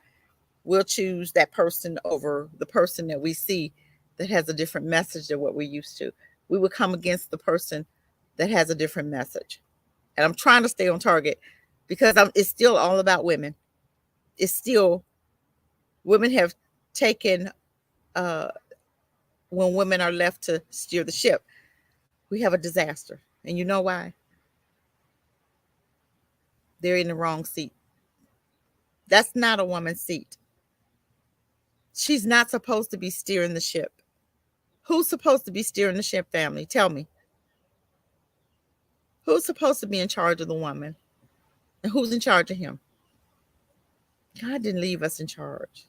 We'll choose that person over the person that we see that has a different message than what we're used to. We will come against the person that has a different message. And I'm trying to stay on target because it's still all about women. It's still women have taken when women are left to steer the ship, we have a disaster. And you know why? They're in the wrong seat. That's not a woman's seat. She's not supposed to be steering the ship. Who's supposed to be steering the ship, family? Tell me. Who's supposed to be in charge of the woman? And who's in charge of him? God didn't leave us in charge.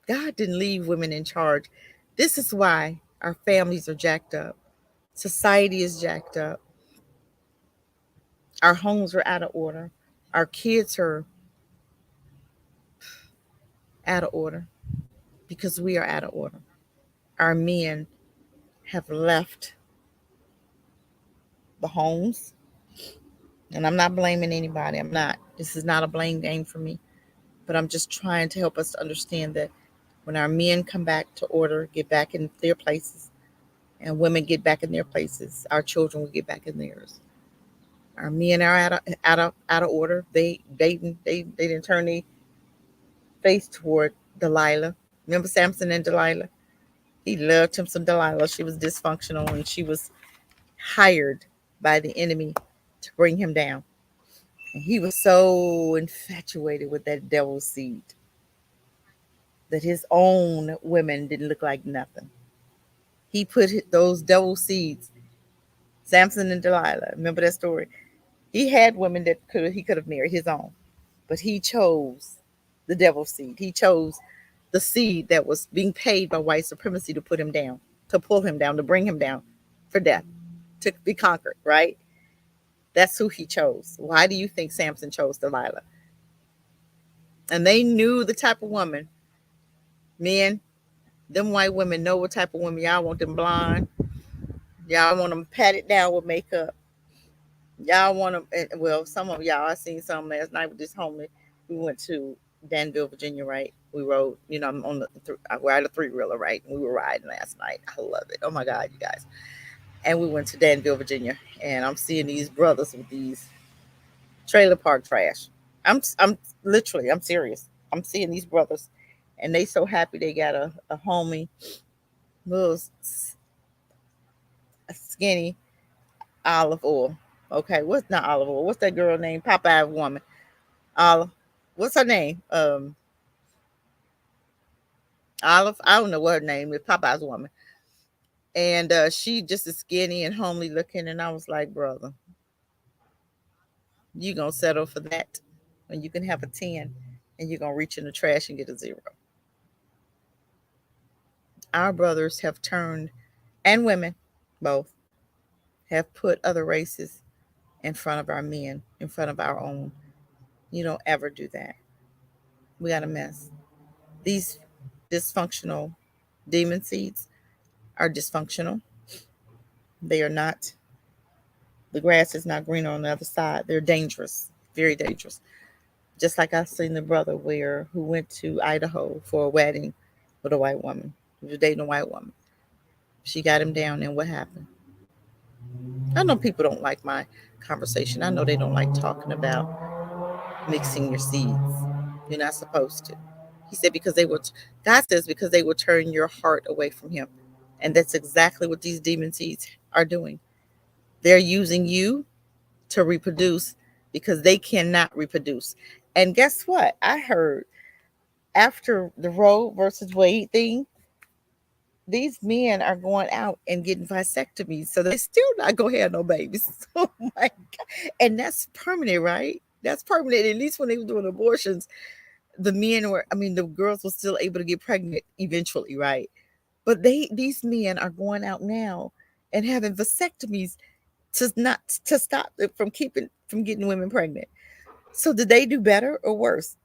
God didn't leave women in charge. This is why our families are jacked up. Society is jacked up. Our homes are out of order. Our kids are out of order because we are out of order. Our men have left the homes. And I'm not blaming anybody. I'm not. This is not a blame game for me. But I'm just trying to help us to understand that when our men come back to order, get back in their places, and women get back in their places, our children will get back in theirs. Our men are out of order. They didn't turn their face toward Delilah. Remember Samson and Delilah? He loved him some Delilah. She was dysfunctional and she was hired by the enemy to bring him down. And he was so infatuated with that devil's seed that his own women didn't look like nothing. He put those devil seeds, Samson and Delilah. Remember that story? He had women that he could have married his own, but he chose the devil's seed. He chose the seed that was being paid by white supremacy to put him down, to pull him down, to bring him down for death, to be conquered, right? That's who he chose. Why do you think Samson chose Delilah? And they knew the type of woman. Men, them white women know what type of women y'all want them blonde. Y'all want them patted down with makeup. Y'all want them, well, some of y'all, I seen some last night with this homie. We went to Danville, Virginia, right? We rode, I'm on we're at a three-wheeler, right? And we were riding last night. I love it. Oh my God, you guys. And we went to Danville, Virginia. And I'm seeing these brothers with these trailer park trash. I'm literally, I'm serious. I'm seeing these brothers and they so happy they got a homie, little skinny olive oil. Okay, what's not olive oil? What's that girl name? Popeye woman. Olive. What's her name? Olive. I don't know what her name is. Popeye's woman. And she just is skinny and homely looking. And I was like, brother, you gonna settle for that when you can have a 10 and you're gonna reach in the trash and get a 0. Our brothers have turned, and women both have put other races in front of our men, in front of our own. You don't ever do that. We got a mess. These dysfunctional demon seeds are dysfunctional. They are not, the grass is not greener on the other side. They're dangerous, very dangerous. Just like I seen the brother who went to Idaho for a wedding with a white woman. He was dating a white woman. She got him down, and what happened? I know people don't like my conversation. I know they don't like talking about mixing your seeds. You're not supposed to. He said because they will. God says because they will turn your heart away from Him, and that's exactly what these demon seeds are doing. They're using you to reproduce because they cannot reproduce. And guess what? I heard after the Roe versus Wade thing, these men are going out and getting vasectomies, so they still not gonna have no babies. Oh my god! And that's permanent, right? That's permanent. At least when they were doing abortions, the men were, I mean, the girls were still able to get pregnant eventually, right? But these men are going out now and having vasectomies to not to stop it from getting women pregnant. So did they do better or worse?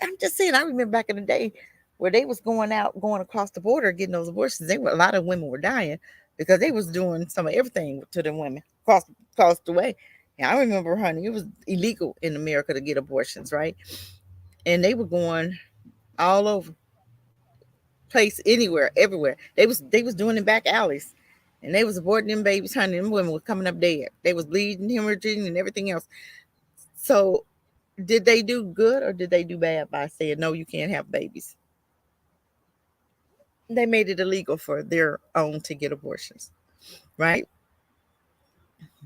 I'm just saying. I remember back in the day where they was going across the border, getting those abortions. They were A lot of women were dying because they was doing some of everything to the women across the way. And I remember, honey, it was illegal in America to get abortions, right? And they were going all over place, anywhere, everywhere. They was doing it back alleys, and they was aborting them babies, honey. Them women were coming up dead. They was bleeding, hemorrhaging, and everything else. So, did they do good or did they do bad by saying no, you can't have babies? They made it illegal for their own to get abortions, right?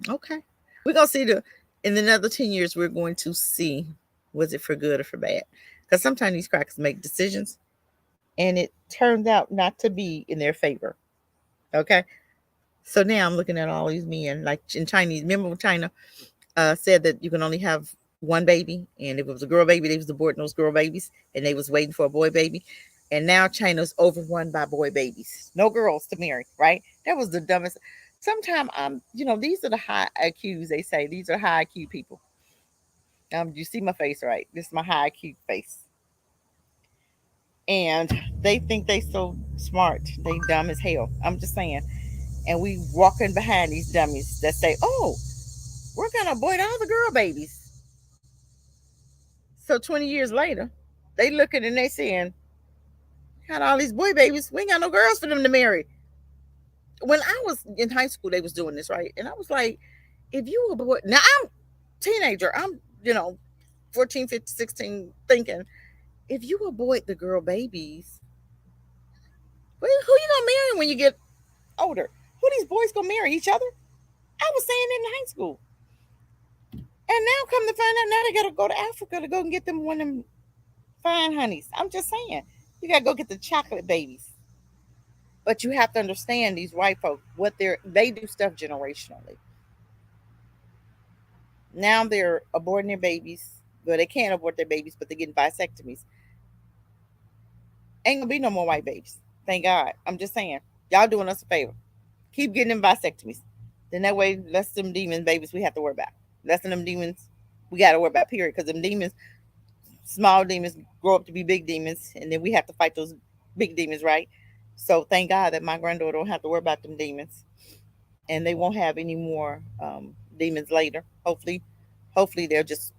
Okay, we're gonna see the in another 10 years. We're going to see was it for good or for bad? Because sometimes these crackers make decisions, and it turned out not to be in their favor. Okay, so now I'm looking at all these men, like in Chinese. Remember when China said that you can only have one baby, and if it was a girl baby, they was aborting those girl babies, and they was waiting for a boy baby. And now China's overrun by boy babies. No girls to marry, right? That was the dumbest. Sometimes these are the high IQs. They say these are high IQ people. You see my face, right? This is my high IQ face, and they think they so smart. They dumb as hell. I'm just saying. And we walking behind these dummies that say, "Oh, we're gonna abort all the girl babies." So 20 years later, they looking and they saying, "Got all these boy babies. We ain't got no girls for them to marry." When I was in high school, they was doing this, right? And I was like, if you abort, now I'm teenager, I'm 14, 15, 16, thinking, if you abort the girl babies, well, who you gonna marry when you get older? Who these boys gonna marry each other? I was saying it in high school. And now come to find out, now they gotta go to Africa to go and get them one of them fine honeys. I'm just saying, you gotta go get the chocolate babies. But you have to understand these white folk, what they do stuff generationally. Now they're aborting their babies. Well, they can't abort their babies, but they're getting vasectomies. Ain't gonna be no more white babies. Thank God. I'm just saying, y'all doing us a favor. Keep getting them vasectomies. Then that way, less them demon babies we have to worry about. Less of them demons we got to worry about. Period. Because them demons, small demons, grow up to be big demons, and then we have to fight those big demons, right? So thank God that my granddaughter don't have to worry about them demons, and they won't have any more demons later. Hopefully they'll just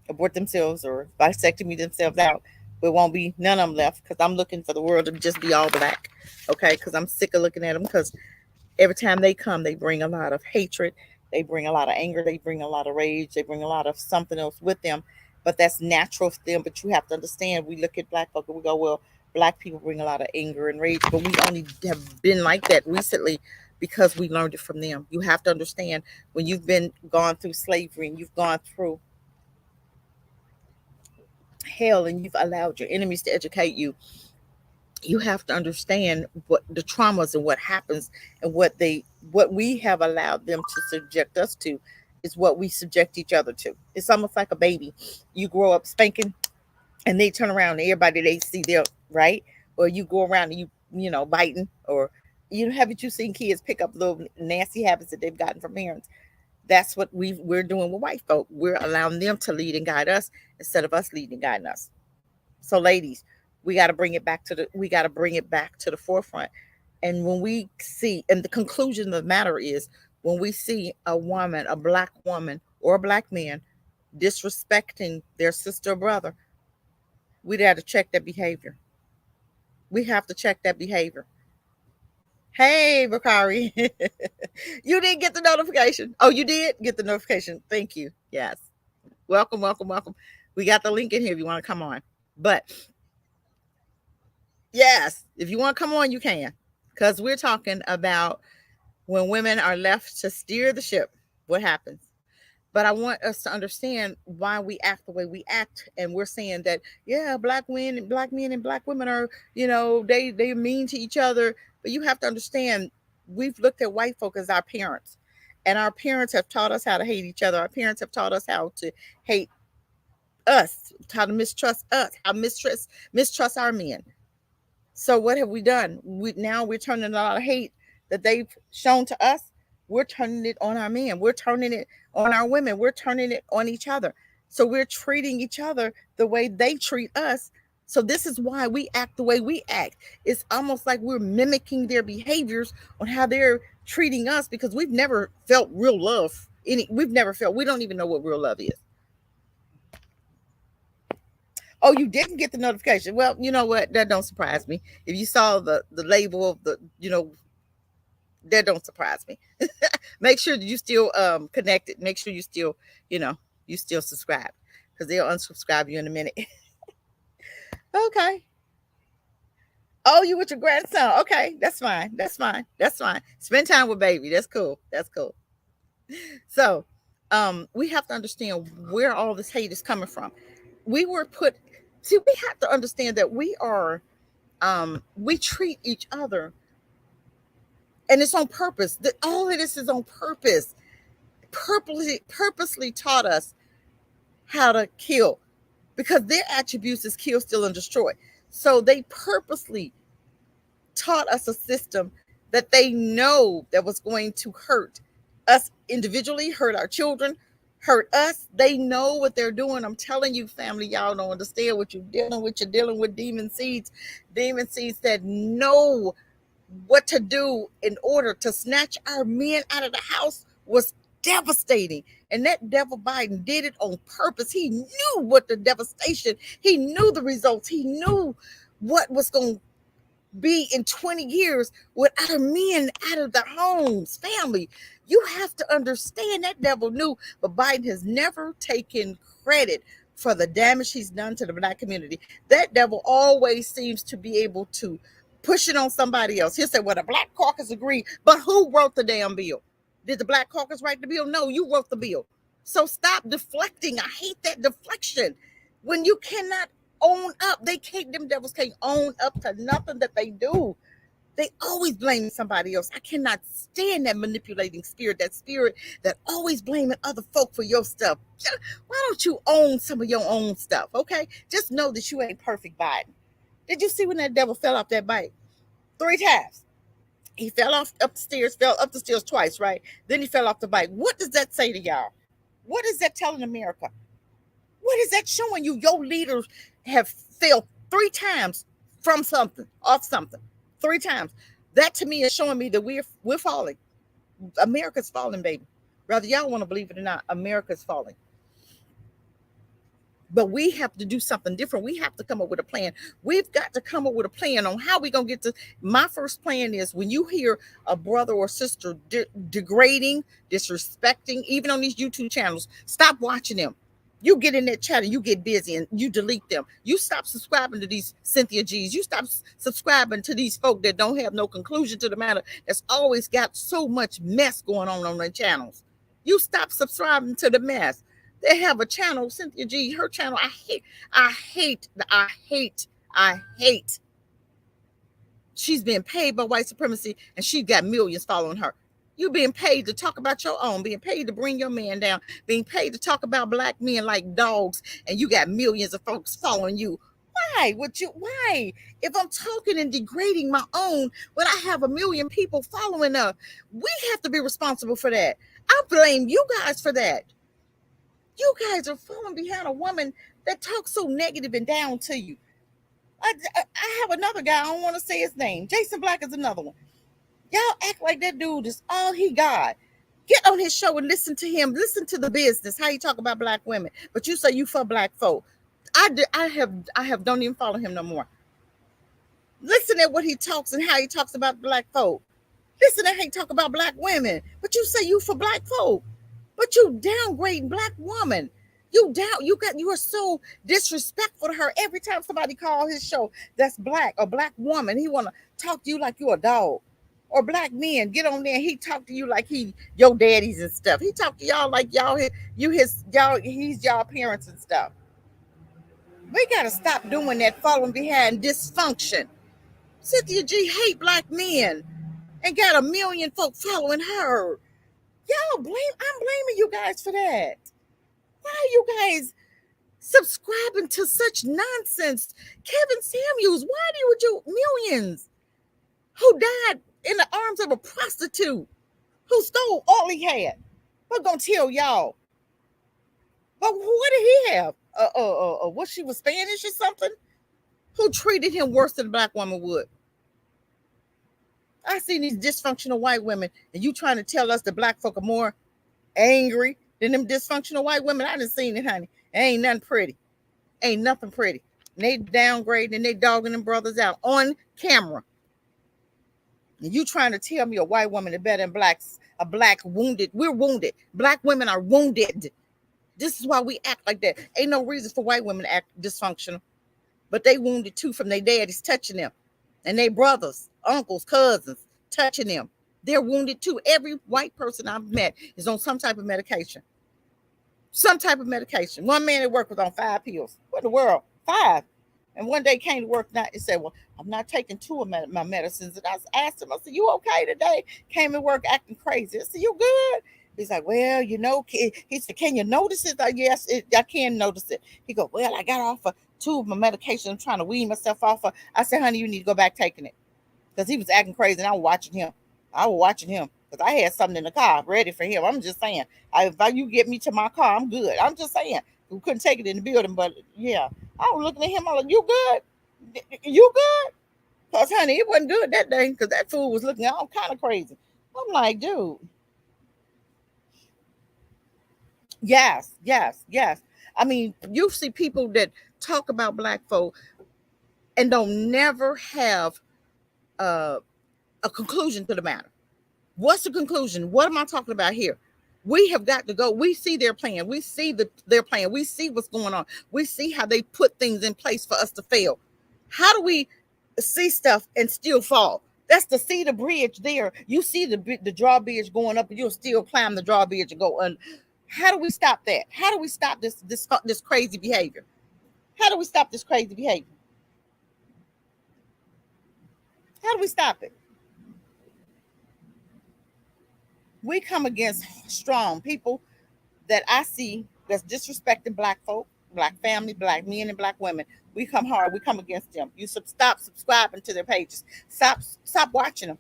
abort themselves or vasectomy themselves out. But won't be none of them left because I'm looking for the world to just be all black. Okay, because I'm sick of looking at them because every time they come, they bring a lot of hatred, they bring a lot of anger, they bring a lot of rage, they bring a lot of something else with them. But that's natural for them. But you have to understand, we look at black folk and we go, well, black people bring a lot of anger and rage, but we only have been like that recently because we learned it from them. You have to understand when you've been gone through slavery and you've gone through hell and you've allowed your enemies to educate you, you have to understand what the traumas and what happens and what we have allowed them to subject us to is what we subject each other to. It's almost like a baby. You grow up spanking and they turn around and everybody they see there, right? Or you go around and you biting or Haven't you seen kids pick up little nasty habits that they've gotten from parents? That's what we're doing with white folk. We're allowing them to lead and guide us instead of us leading and guiding us. So, ladies, we got to bring it back to the forefront. And when we see, and the conclusion of the matter is, when we see a woman, a black woman or a black man disrespecting their sister or brother, we got to check that behavior. We have to check that behavior. Hey, Bakari, you didn't get the notification. Oh, you did get the notification. Thank you. Yes. Welcome, welcome, welcome. We got the link in here if you want to come on. But yes, if you want to come on, you can. Because we're talking about when women are left to steer the ship, what happens? But I want us to understand why we act the way we act. And we're saying that, yeah, black men and black women are, they're mean to each other. But you have to understand, we've looked at white folk as our parents. And our parents have taught us how to hate each other. Our parents have taught us how to hate us, how to mistrust us, how mistrust our men. So what have we done? We're turning a lot of hate that they've shown to us. We're turning it on our men. We're turning it on our women. We're turning it on each other. So we're treating each other the way they treat us. So this is why we act the way we act. It's almost like we're mimicking their behaviors on how they're treating us, because we've never felt real love. We don't even know what real love is. Oh, you didn't get the notification. Well, you know what? That don't surprise me. If you saw the label of that don't surprise me. Make sure that you still connected. Make sure you still, you still subscribe, because they'll unsubscribe you in a minute. Okay. Oh, you with your grandson. Okay, that's fine. That's fine. That's fine. Spend time with baby. That's cool. That's cool. So, we have to understand where all this hate is coming from. We were put. See, we have to understand that we treat each other, and it's on purpose. That all of this is on purpose. Purposely taught us how to kill, because their attributes is kill, steal, and destroy. So they purposely taught us a system that they know that was going to hurt us individually, hurt our children, hurt us. They know what they're doing. I'm telling you, family, y'all don't understand what you're dealing with. You're dealing with demon seeds that know what to do in order to snatch our men out of the house was devastating. And that devil Biden did it on purpose. He knew what the devastation, he knew the results, he knew what was going to be in 20 years with our men out of their homes. Family, you have to understand that devil knew, but Biden has never taken credit for the damage he's done to the black community. That devil always seems to be able to push it on somebody else. He'll say, well, the black caucus agreed, but who wrote the damn bill? Did the black caucus write the bill? No, you wrote the bill. So stop deflecting. I hate that deflection. When you cannot own up, them devils can't own up to nothing that they do. They always blaming somebody else. I cannot stand that manipulating spirit, that spirit that always blaming other folk for your stuff. Why don't you own some of your own stuff, okay? Just know that you ain't perfect, Biden. Did you see when that devil fell off that bike? 3 times. He fell fell up the stairs twice, right? Then he fell off the bike. What does that say to y'all? What is that telling America? What is that showing you? Your leaders have failed 3 times from something, off something. 3 times. That to me is showing me that we're falling. America's falling, baby. Whether y'all want to believe it or not, America's falling. But we have to do something different. We have to come up with a plan. We've got to come up with a plan on how we're going to get to. My first plan is, when you hear a brother or sister degrading, disrespecting, even on these YouTube channels, stop watching them. You get in that chat and you get busy and you delete them. You stop subscribing to these Cynthia G's. You stop subscribing to these folk that don't have no conclusion to the matter, that's always got so much mess going on their channels. You stop subscribing to the mess. They have a channel, Cynthia G, her channel. I hate. She's being paid by white supremacy, and she got millions following her. You being paid to talk about your own, being paid to bring your man down, being paid to talk about black men like dogs, and you got millions of folks following you. Why would you? Why? If I'm talking and degrading my own, when I have a million people following up, we have to be responsible for that. I blame you guys for that. You guys are falling behind a woman that talks so negative and down to you. I have another guy. I don't want to say his name. Jason Black is another one. Y'all act like that dude is all he got. Get on his show and listen to him. Listen to the business, how he talk about black women. But you say you for black folk. I have don't even follow him no more. Listen at what he talks and how he talks about black folk. Listen at how he talk about black women. But you say you for black folk. But you downgrading black woman. You are so disrespectful to her. Every time somebody call his show that's black or black woman, he wanna talk to you like you a dog. Or black men get on there and he talk to you like he your daddies and stuff. He talk to y'all like he's y'all parents and stuff. We gotta stop doing that, following behind dysfunction. Cynthia G hate black men and got a million folk following her. I'm blaming you guys for that. Why are you guys subscribing to such nonsense? Kevin Samuels, why would you millions who died in the arms of a prostitute who stole all he had? I'm gonna tell y'all. But what did he have? What, she was Spanish or something? Who treated him worse than a black woman would? I seen these dysfunctional white women, and you trying to tell us the black folk are more angry than them dysfunctional white women? I done seen it, honey. Ain't nothing pretty. Ain't nothing pretty. And they downgrading and they dogging them brothers out on camera. And you trying to tell me a white woman is better than blacks? A black wounded. We're wounded. Black women are wounded. This is why we act like that. Ain't no reason for white women to act dysfunctional. But they wounded too from their daddies touching them. And their brothers, uncles, cousins touching them. They're wounded too. Every white person I've met is on some type of medication. Some type of medication. One man at work was on 5 pills. What in the world? 5. And one day came to work and said, well, I'm not taking 2 of my medicines. And I asked him, I said, you okay today? Came to work acting crazy. I said, you good? He's like, well, he said, can you notice it? Yes, I can notice it. He goes, well, I got off of 2 of my medication. I'm trying to wean myself off of. I said, honey, you need to go back taking it. Because he was acting crazy and I was watching him. Because I had something in the car ready for him. I'm just saying, if you get me to my car, I'm good. I'm just saying. We couldn't take it in the building, but yeah. I was looking at him. I'm like, you good? You good? Because, honey, it wasn't good that day because that fool was looking all kind of crazy. I'm like, dude. Yes. I mean, you see people that talk about black folk and don't never have a conclusion to the matter. What's the conclusion? What am I talking about here? We have got to go. We see their plan. We see their plan. We see what's going on. We see how they put things in place for us to fail. How do we see stuff and still fall? That's to see the bridge there. You see the drawbridge going up, and you'll still climb the drawbridge and go under. How do we stop that? How do we stop this crazy behavior? How do we stop this crazy behavior? How do we stop it? We come against strong people that I see that's disrespecting black folk, black family, black men, and black women. We come hard. We come against them. You stop subscribing to their pages. Stop watching them.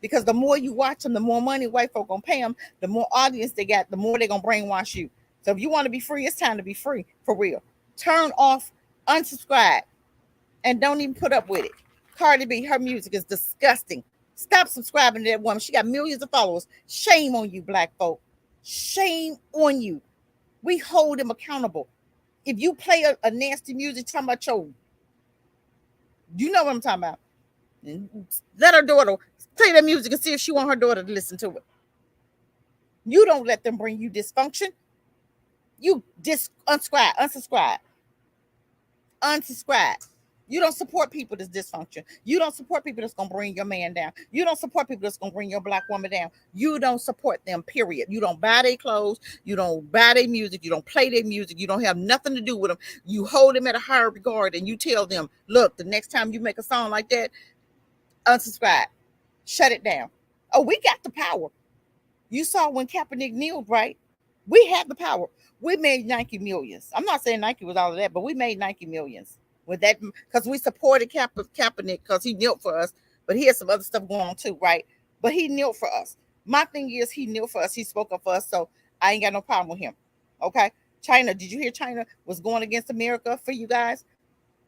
Because the more you watch them, the more money white folk gonna pay them. The more audience they got, the more they're gonna brainwash you. So if you want to be free, it's time to be free for real. Turn off, unsubscribe, and don't even put up with it. Cardi B, her music is disgusting. Stop subscribing to that woman. She got millions of followers. Shame on you, black folk. Shame on you. We hold them accountable. If you play a nasty music, talking about you know what I'm talking about. Let her daughter play that music and see if she want her daughter to listen to it. You don't let them bring you dysfunction. You unsubscribe. You don't support people that's dysfunction. You don't support people that's going to bring your man down. You don't support people that's going to bring your black woman down. You don't support them, period. You don't buy their clothes. You don't buy their music. You don't play their music. You don't have nothing to do with them. You hold them at a higher regard and you tell them, look, the next time you make a song like that, unsubscribe. Shut it down. Oh, we got the power. You saw when Kaepernick kneeled, right? We have the power. We made Nike millions. I'm not saying Nike was all of that, but we made Nike millions with that because we supported Kaepernick because he knelt for us. But he had some other stuff going on too, right? But he knelt for us. My thing is, he knelt for us. He spoke up for us, so I ain't got no problem with him. Okay, China. Did you hear China was going against America for you guys?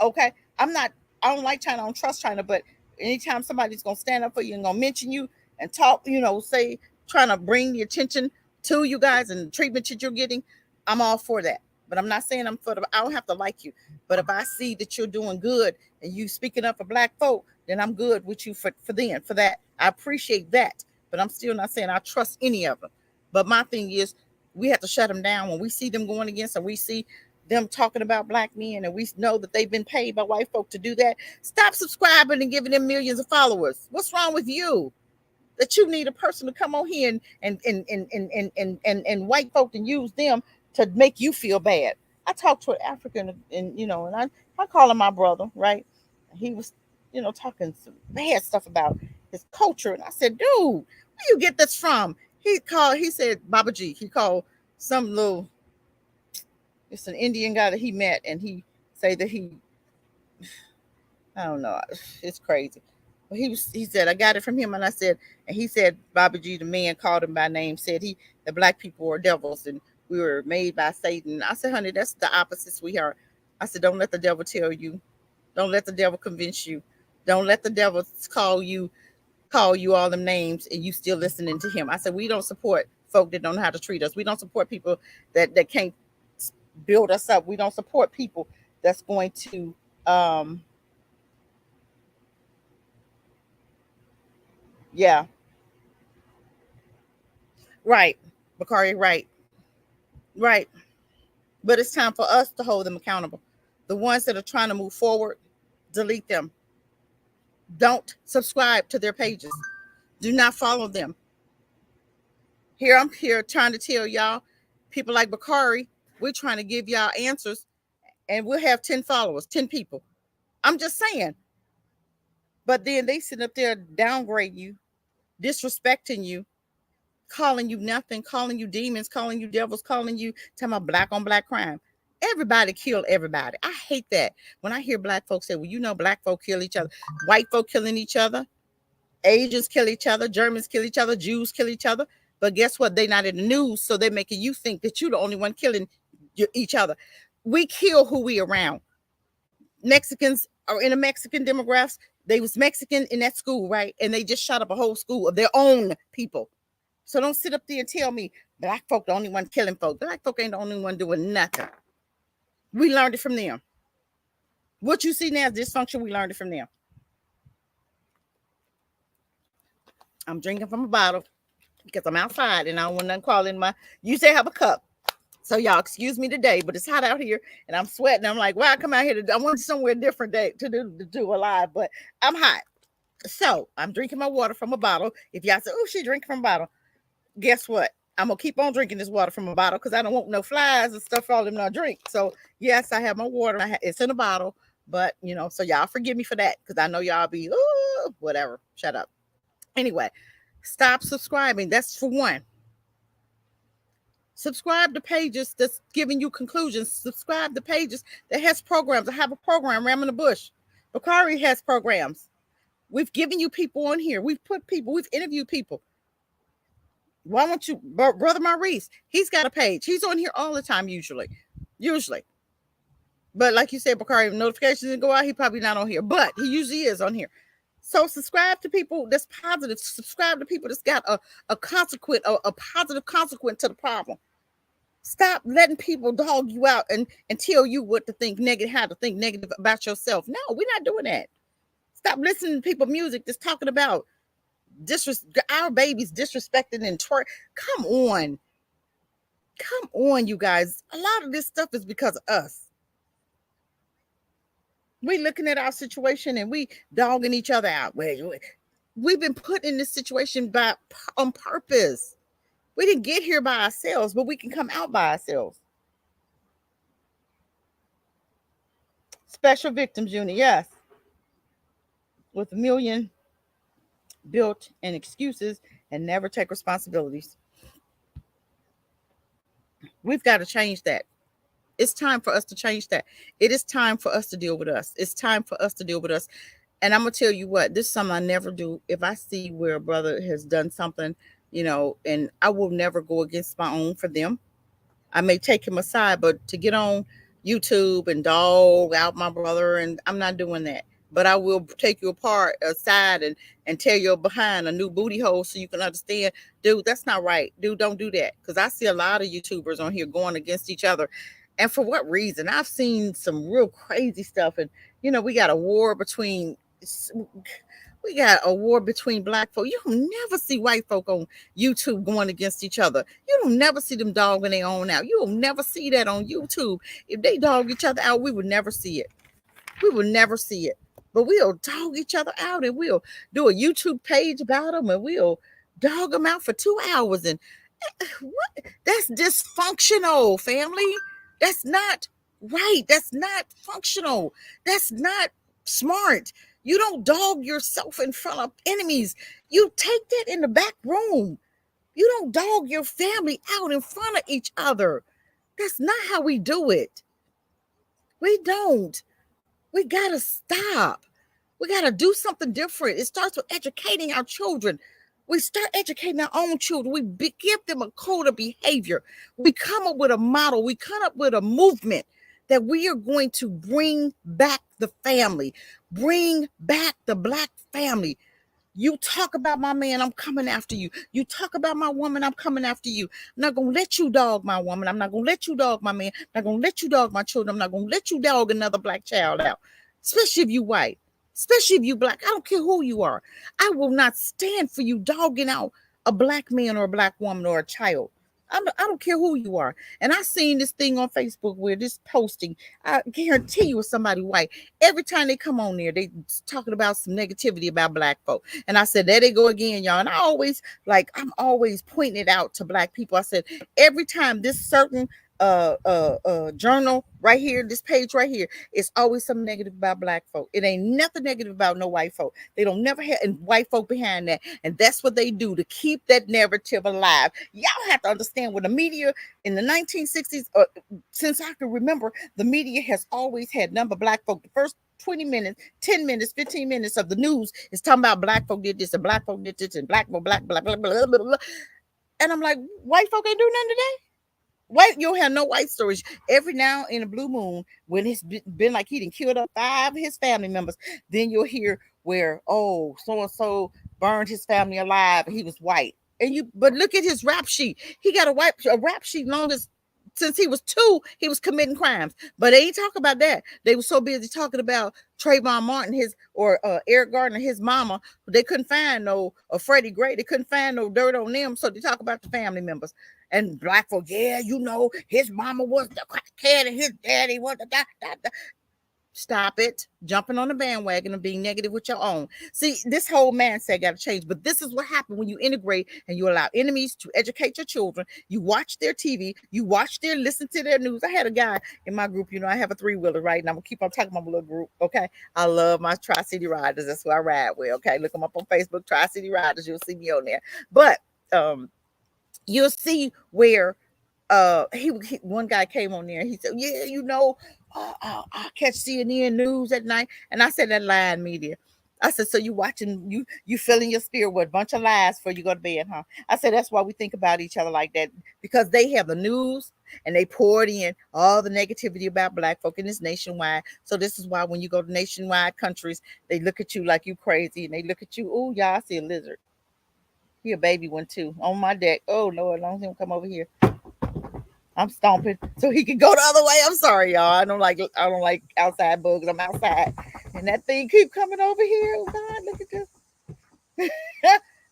Okay, I'm not. I don't like China. I don't trust China. But anytime somebody's gonna stand up for you and gonna mention you and talk, say trying to bring the attention to you guys and the treatment that you're getting, I'm all for that. But I'm not saying I'm for the. I don't have to like you. But if I see that you're doing good and you speaking up for Black folk, then I'm good with you for that. I appreciate that. But I'm still not saying I trust any of them. But my thing is, we have to shut them down when we see them going against, and we see them talking about Black men, and we know that they've been paid by white folk to do that. Stop subscribing and giving them millions of followers. What's wrong with you? That you need a person to come on here and white folk and use them to make you feel bad. I talked to an African, and I call him my brother, right? He was, talking some bad stuff about his culture, and I said, dude, where you get this from? He said Baba G. He called some little, it's an Indian guy that he met, and he say that I don't know, it's crazy. But he said, I got it from him, and I said, and he said, Baba G, the man called him by name, said the Black people are devils and we were made by Satan. I said, honey, that's the opposite, sweetheart. I said, don't let the devil tell you. Don't let the devil convince you. Don't let the devil call you all them names and you still listening to him. I said, we don't support folk that don't know how to treat us. We don't support people that can't build us up. We don't support people that's going to yeah, right. Bakari, right. Right. But it's time for us to hold them accountable. The ones that are trying to move forward, delete them. Don't subscribe to their pages. Do not follow them. Here I'm here trying to tell y'all, people like Bakari, we're trying to give y'all answers, and we'll have 10 followers, 10 people. I'm just saying. But then they sit up there downgrade you, disrespecting you, calling you nothing, calling you demons, calling you devils, calling you talking about black on black crime. Everybody kill everybody. I hate that. When I hear Black folks say, well, Black folk kill each other, white folk killing each other, Asians kill each other, Germans kill each other, Jews kill each other. But guess what? They're not in the news, so they're making you think that you're the only one killing each other. We kill who we around. Mexicans are in a Mexican demographics. They was Mexican in that school, right? And they just shot up a whole school of their own people. So don't sit up there and tell me Black folk the only one killing folk. Black folk ain't the only one doing nothing. We learned it from them. What you see now is dysfunction. We learned it from them. I'm drinking from a bottle because I'm outside and I don't want nothing crawling in my. You say have a cup. So y'all excuse me today, but it's hot out here and I'm sweating. I'm like, I come out here I want somewhere different day to do a live, but I'm hot. So I'm drinking my water from a bottle. If y'all say, oh, she drinking from a bottle, guess what? I'm gonna keep on drinking this water from a bottle because I don't want no flies and stuff all in my drink. So yes, I have my water. It's in a bottle, but so y'all forgive me for that because I know y'all be whatever. Shut up. Anyway, stop subscribing. That's for one. Subscribe to pages that's giving you conclusions. Subscribe to pages that has programs. I have a program, Ram in the Bush. Bakari has programs. We've given you people on here. We've interviewed people. Why don't you, Brother Maurice? He's got a page. He's on here all the time, usually. But like you said, Bakari, notifications didn't go out. He probably not on here, but he usually is on here. So subscribe to people that's positive. Subscribe to people that's got a consequence, a positive consequence to the problem. Stop letting people dog you out and tell you what to think negative, how to think negative about yourself. No, we're not doing that. Stop listening to people music that's talking about our babies disrespecting and twerk. Come on, you guys. A lot of this stuff is because of us. We looking at our situation and we dogging each other out. We've been put in this situation on purpose. We didn't get here by ourselves, but we can come out by ourselves. Special Victims Unit, yes. With a million built in excuses and never take responsibilities. We've got to change that. It's time for us to change that. It is time for us to deal with us. It's time for us to deal with us. And I'm gonna tell you what, this is something I never do. If I see where a brother has done something, and I will never go against my own for them. I may take him aside, but to get on YouTube and dog out my brother, and I'm not doing that. But I will take you apart aside and tear your behind a new booty hole so you can understand, dude, that's not right. Dude, don't do that. Because I see a lot of YouTubers on here going against each other. And for what reason? I've seen some real crazy stuff. And, we got a war between black folk. You don't never see white folk on YouTube going against each other. You don't never see them dogging their own out. You will never see that on YouTube. If they dog each other out, we would never see it. We will never see it. But we'll dog each other out, and we'll do a YouTube page about them, and we'll dog them out for 2 hours. And what? That's dysfunctional, family. That's not right. That's not functional. That's not smart. You don't dog yourself in front of enemies. You take that in the back room. You don't dog your family out in front of each other. That's not how we do it. We don't. We got to stop. We got to do something different. It starts with educating our children. We start educating our own children. Give them a code of behavior. We come up with a model. We come up with a movement that we are going to bring back the family, bring back the black family. You talk about my man, I'm coming after you. You talk about my woman, I'm coming after you. I'm not going to let you dog my woman. I'm not going to let you dog my man. I'm not going to let you dog my children. I'm not going to let you dog another black child out, especially if you white, especially if you black. I don't care who you are. I will not stand for you dogging out a black man or a black woman or a child. I don't care who you are. And I seen this thing on Facebook where this posting, I guarantee you, it's somebody white. Every time they come on there, they talking about some negativity about black folk. And I said, there they go again, y'all. And I'm always pointing it out to black people. I said, every time this certain journal right here, this page right here, it's always something negative about black folk. It ain't nothing negative about no white folk. They don't never have and white folk behind that, and that's what they do to keep that narrative alive. Y'all have to understand, when the media in the 1960s, since I can remember, the media has always had number black folk. The first 20 minutes, 10 minutes, 15 minutes of the news is talking about black folk did this and black folk did this and black folk, black, blah, blah, blah, blah, blah. And I'm like, white folk ain't doing nothing today. White, you'll have no white stories. Every now in a blue moon, when it's been like he done killed up 5 of his family members, then you'll hear where, oh, so and so burned his family alive. He was white, but look at his rap sheet. He got a rap sheet long as since he was 2, he was committing crimes. But they ain't talk about that. They were so busy talking about Trayvon Martin, or Eric Gardner, his mama. They couldn't find or Freddie Gray. They couldn't find no dirt on them. So they talk about the family members. And black folks, yeah, his mama was the crackhead and his daddy was the da. Stop it jumping on the bandwagon and being negative with your own. See, this whole mindset got to change. But this is what happened when you integrate and you allow enemies to educate your children. You watch their TV, listen to their news. I had a guy in my group, I have a 3-wheeler, right? And I'm gonna keep on talking about my little group. Okay. I love my Tri-City Riders. That's who I ride with. Okay. Look them up on Facebook, Tri-City Riders. You'll see me on there. But you'll see where he one guy came on there and he said, yeah, I catch CNN news at night. And I said, that lying media. I said, so you watching, you filling your spirit with a bunch of lies before you go to bed, huh? I said, that's why we think about each other like that, because they have the news and they poured in all the negativity about black folk in this nationwide. So this is why when you go to nationwide countries, they look at you like you crazy and they look at you, oh, y'all, I see a lizard. He a baby one too on my deck. Oh Lord, as long as he don't come over here, I'm stomping so he can go the other way. I'm sorry, y'all. I don't like outside bugs. I'm outside, and that thing keep coming over here. Oh God, look at this.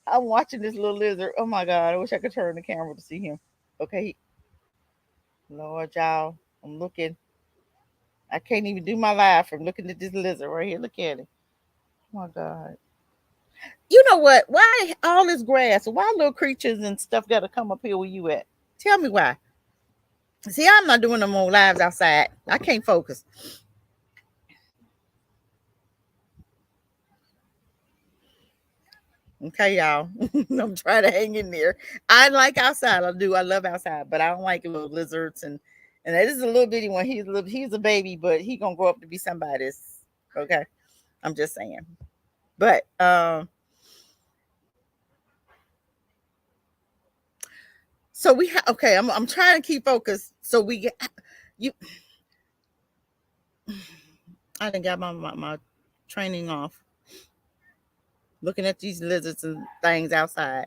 I'm watching this little lizard. Oh my God, I wish I could turn the camera to see him. Okay, Lord, y'all, I'm looking. I can't even do my live from looking at this lizard right here. Look at it. Oh my God. You know what? Why all this grass? Why little creatures and stuff got to come up here where you at? Tell me why. See, I'm not doing no more lives outside. I can't focus. Okay, y'all. I'm trying to hang in there. I like outside. I do. I love outside, but I don't like little lizards and that is a little bitty one. He's a baby, but he gonna grow up to be somebody's. Okay, I'm just saying. But so we have. Okay, I'm trying to keep focused. So we get you. I didn't got my training off, looking at these lizards and things outside.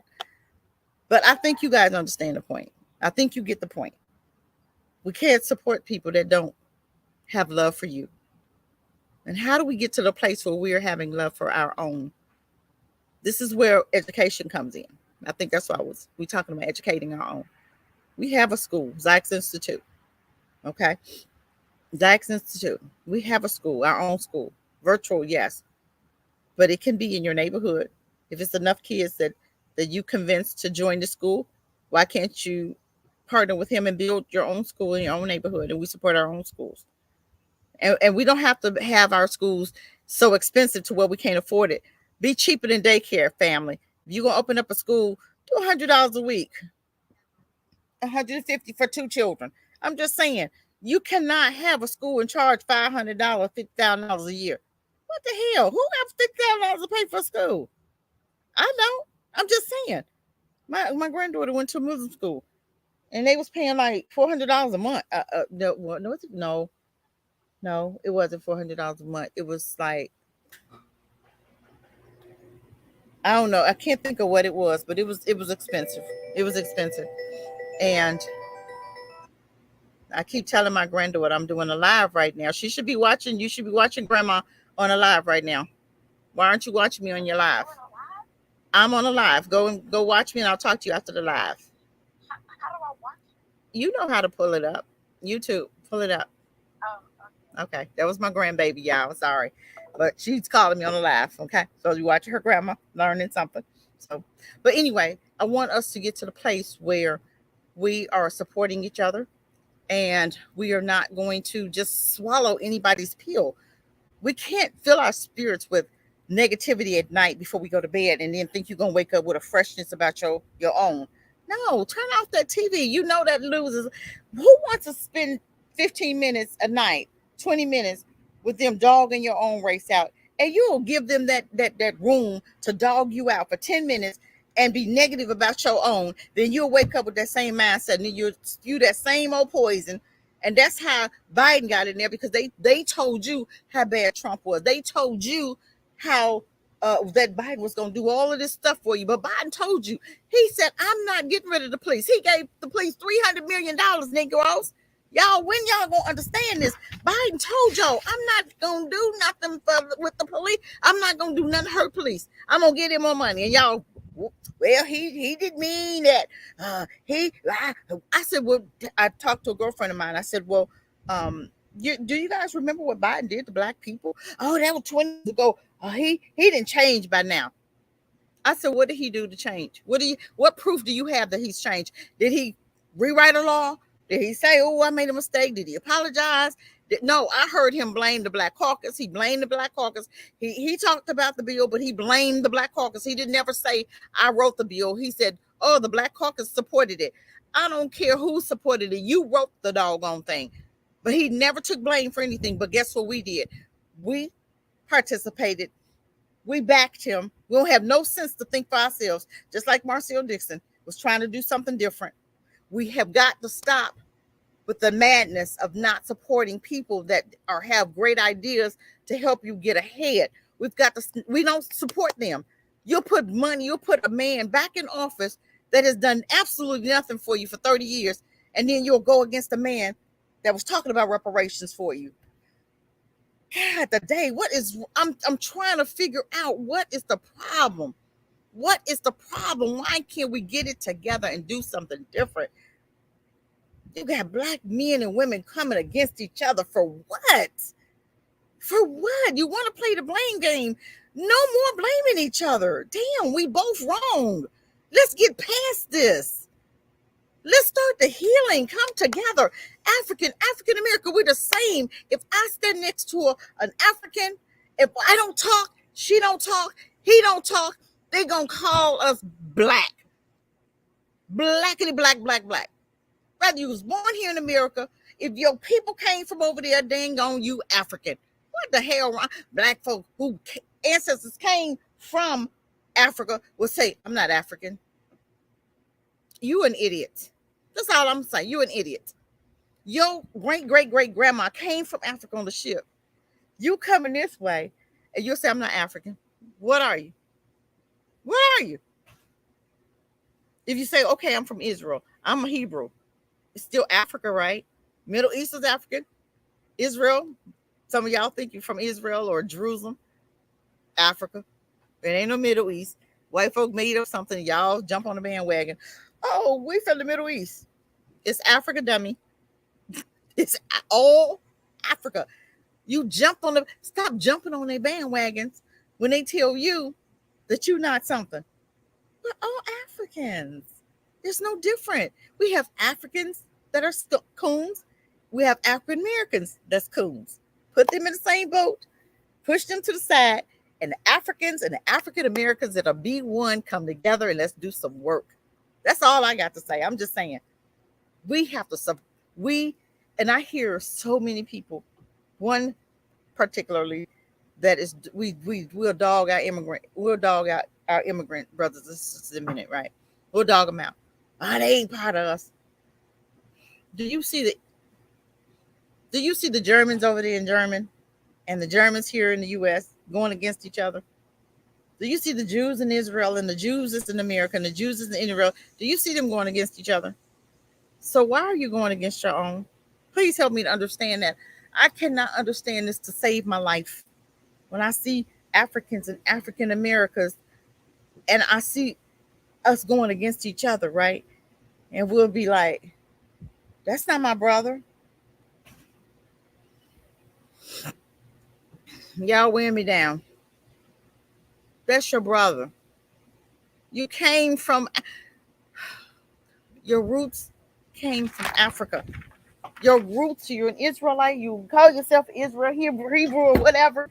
But I think you guys understand the point. I think you get the point. We can't support people that don't have love for you. And how do we get to the place where we're having love for our own? This is where education comes in. I think that's why we talking about educating our own. We have a school, Zyx Institute. Okay. Zyx Institute. We have a school, our own school. Virtual, yes. But it can be in your neighborhood. If it's enough kids that you convince to join the school, why can't you partner with him and build your own school in your own neighborhood? And we support our own schools. And we don't have to have our schools so expensive to where we can't afford it. Be cheaper than daycare, family. If you're gonna open up a school, do $100 a week, 150 for two children. I'm just saying, you cannot have a school and charge $500, $50,000 a year. What the hell? Who got $50,000 to pay for school? I don't. I'm just saying. My granddaughter went to a Muslim school, and they was paying like $400 a month. No, it wasn't $400 a month. It was like, I don't know. I can't think of what it was, but it was expensive. It was expensive, and I keep telling my granddaughter I'm doing a live right now. She should be watching. You should be watching Grandma on a live right now. Why aren't you watching me on your live? I'm on a live. Go watch me, and I'll talk to you after the live. You know how to pull it up. YouTube, pull it up. Okay, that was my grandbaby, y'all. Sorry, but she's calling me on the live. Okay, so you watching her grandma learning something. So, but anyway, I want us to get to the place where we are supporting each other, and we are not going to just swallow anybody's pill. We can't fill our spirits with negativity at night before we go to bed and then think you're gonna wake up with a freshness about your own. No, turn off that TV. You know that loses. Who wants to spend 15 minutes a night, 20 minutes with them dogging your own race out? And you'll give them that room to dog you out for 10 minutes and be negative about your own, then you'll wake up with that same mindset and then you'll spew that same old poison. And that's how Biden got in there, because they told you how bad Trump was. They told you how that Biden was going to do all of this stuff for you. But Biden told you, he said, I'm not getting rid of the police. He gave the police $300 million, Negroes. Y'all, when y'all going to understand this? Biden told y'all, I'm not going to do nothing with the police. I'm not going to do nothing to hurt police. I'm going to get him more money. And y'all, well, he didn't mean that. I said, well, I talked to a girlfriend of mine. I said, well, do you guys remember what Biden did to black people? Oh, that was 20 years ago. He didn't change by now. I said, what did he do to change? What proof do you have that he's changed? Did he rewrite a law? Did he say, oh, I made a mistake? Did he apologize? No, I heard him blame the Black Caucus. He blamed the Black Caucus. He talked about the bill, but he blamed the Black Caucus. He didn't ever say, I wrote the bill. He said, oh, the Black Caucus supported it. I don't care who supported it. You wrote the doggone thing. But he never took blame for anything. But guess what we did? We participated. We backed him. We don't have no sense to think for ourselves. Just like Marcel Dixon was trying to do something different. We have got to stop with the madness of not supporting people that have great ideas to help you get ahead. We don't support them. You'll put a man back in office that has done absolutely nothing for you for 30 years, and then you'll go against a man that was talking about reparations for you. God, I'm trying to figure out what is the problem. What is the problem? Why can't we get it together and do something different? You got black men and women coming against each other for what? For what? You want to play the blame game? No more blaming each other. Damn, we both wrong. Let's get past this. Let's start the healing. Come together. African American, we're the same. If I stand next to an African, if I don't talk, she don't talk, he don't talk, They gonna call us black. Blackity black, black, black. Whether you was born here in America, if your people came from over there, dang on you African. What the hell? Black folk who ancestors came from Africa will say, I'm not African. You an idiot. That's all I'm saying. You an idiot. Your great great great grandma came from Africa on the ship. You coming this way, and you'll say, I'm not African. What are you? What are you? If you say, okay, I'm from Israel, I'm a Hebrew, it's still Africa, right? Middle East is African. Israel, some of y'all think you're from Israel or Jerusalem, Africa. It ain't no Middle East. White folk made up something. Y'all jump on the bandwagon. Oh, we from the Middle East. It's Africa, dummy. It's all Africa. You jump on the, stop jumping on their bandwagons when they tell you that you're not something. We're all Africans. There's no different. We have Africans that are coons. We have African Americans that's coons. Put them in the same boat, push them to the side, and the Africans and the African Americans that are B1 come together and let's do some work. That's all I got to say. I'm just saying, we have to, and I hear so many people, one particularly, that is, we'll dog our immigrant brothers and sisters in a minute, right? We'll dog them out. Oh, they ain't part of us. Do you see the Germans over there in Germany and the Germans here in the US going against each other? Do you see the Jews in Israel and the Jews is in America and the Jews is in Israel? Do you see them going against each other? So why are you going against your own? Please help me to understand that. I cannot understand this to save my life. When I see Africans and African Americans and I see us going against each other, right? And we'll be like, that's not my brother. Y'all wear me down. That's your brother. You came from, your roots came from Africa. Your roots, you're an Israelite, you call yourself Israel, Hebrew or whatever.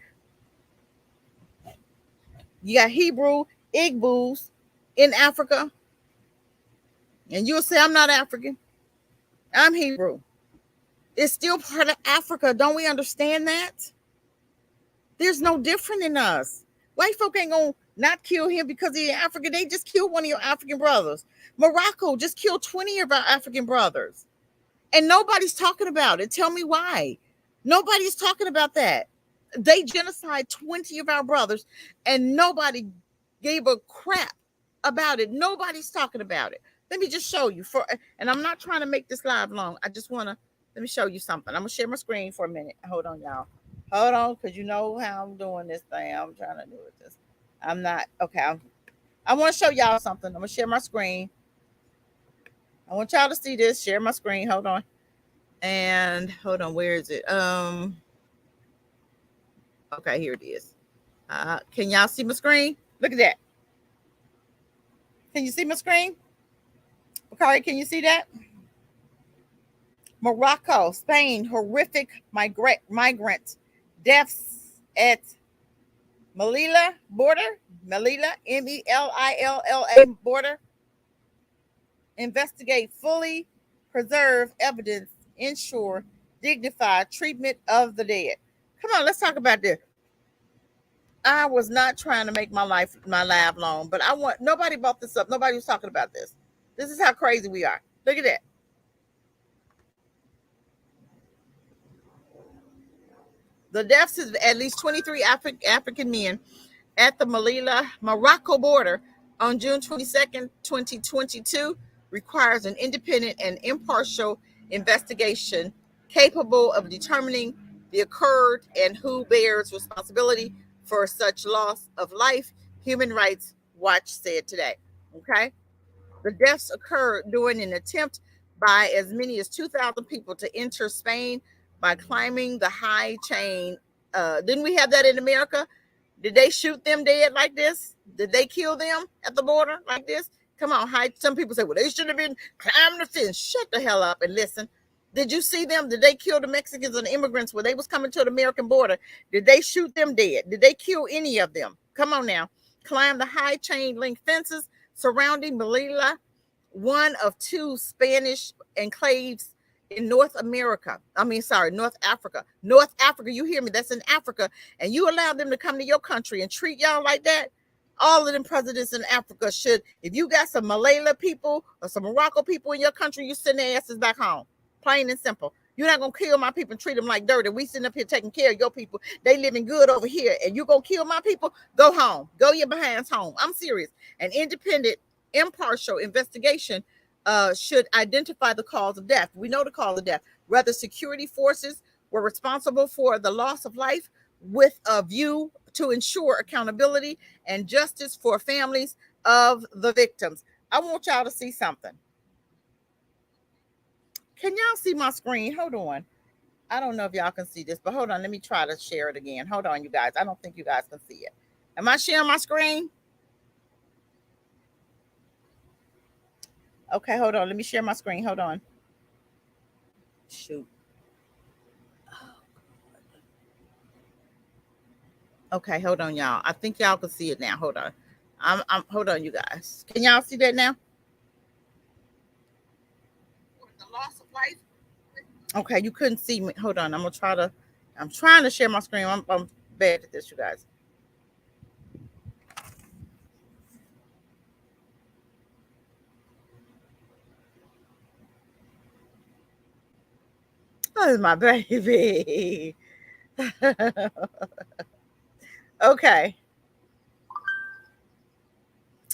You got Hebrew, Igbos in Africa. And you'll say, I'm not African. I'm Hebrew. It's still part of Africa. Don't we understand that? There's no different in us. White folk ain't gonna not kill him because he's African. They just killed one of your African brothers. Morocco just killed 20 of our African brothers. And nobody's talking about it. Tell me why. Nobody's talking about that. They genocide 20 of our brothers and nobody gave a crap about it. Nobody's talking about it. Let me just show you and I'm not trying to make this live long. I just want to, let me show you something. I'm going to share my screen for a minute. Hold on, y'all. Hold on, because you know how I'm doing this thing. I'm trying to do it. I'm not, okay. I want to show y'all something. I'm going to share my screen. I want y'all to see this. Share my screen. Hold on. And hold on. Where is it? Okay, here it is. Can y'all see my screen? Look at that. Can you see my screen? Okay, can you see that? Morocco, Spain, horrific migrant deaths at Melilla border. Melilla, Melilla border. Investigate fully preserve evidence, ensure dignified treatment of the dead. Come on, let's talk about this. I was not trying to make my life long, but nobody brought this up. Nobody was talking about this. This is how crazy we are. Look at that. The deaths of at least 23 African men at the Melilla, Morocco border on June 22nd, 2022 requires an independent and impartial investigation capable of determining the occurred and who bears responsibility for such loss of life, Human Rights Watch said today. Okay? The deaths occurred during an attempt by as many as 2,000 people to enter Spain by climbing the high chain. Didn't we have that in America? Did they shoot them dead like this? Did they kill them at the border like this? Come on, some people say, well, they should have been climbing the fence. Shut the hell up and listen. Did you see them? Did they kill the Mexicans and the immigrants when they was coming to the American border? Did they shoot them dead? Did they kill any of them? Come on now. climb the high chain link fences surrounding Melilla, one of two Spanish enclaves in North America. I mean, sorry, North Africa. North Africa, you hear me? That's in Africa. And you allow them to come to your country and treat y'all like that? All of them presidents in Africa should, if you got some Malayla people or some Morocco people in your country, you send their asses back home. Plain and simple. You're not gonna kill my people and treat them like dirt. And we sitting up here taking care of your people. They living good over here. And you gonna kill my people? Go home. Go your behinds home. I'm serious. An independent, impartial investigation should identify the cause of death. We know the cause of death. Whether security forces were responsible for the loss of life, with a view to ensure accountability and justice for families of the victims. I want y'all to see something. Can y'all see my screen? Hold on. I don't know if y'all can see this, but hold on. Let me try to share it again. Hold on, you guys. I don't think you guys can see it. Am I sharing my screen? Okay, hold on. Let me share my screen. Hold on. Shoot. Okay, hold on, y'all. I think y'all can see it now. Hold on. I'm hold on, you guys. Can y'all see that now? The loss of life. Okay, you couldn't see me. Hold on. I'm trying to share my screen. I'm bad at this, you guys. Oh, it's my baby. Okay.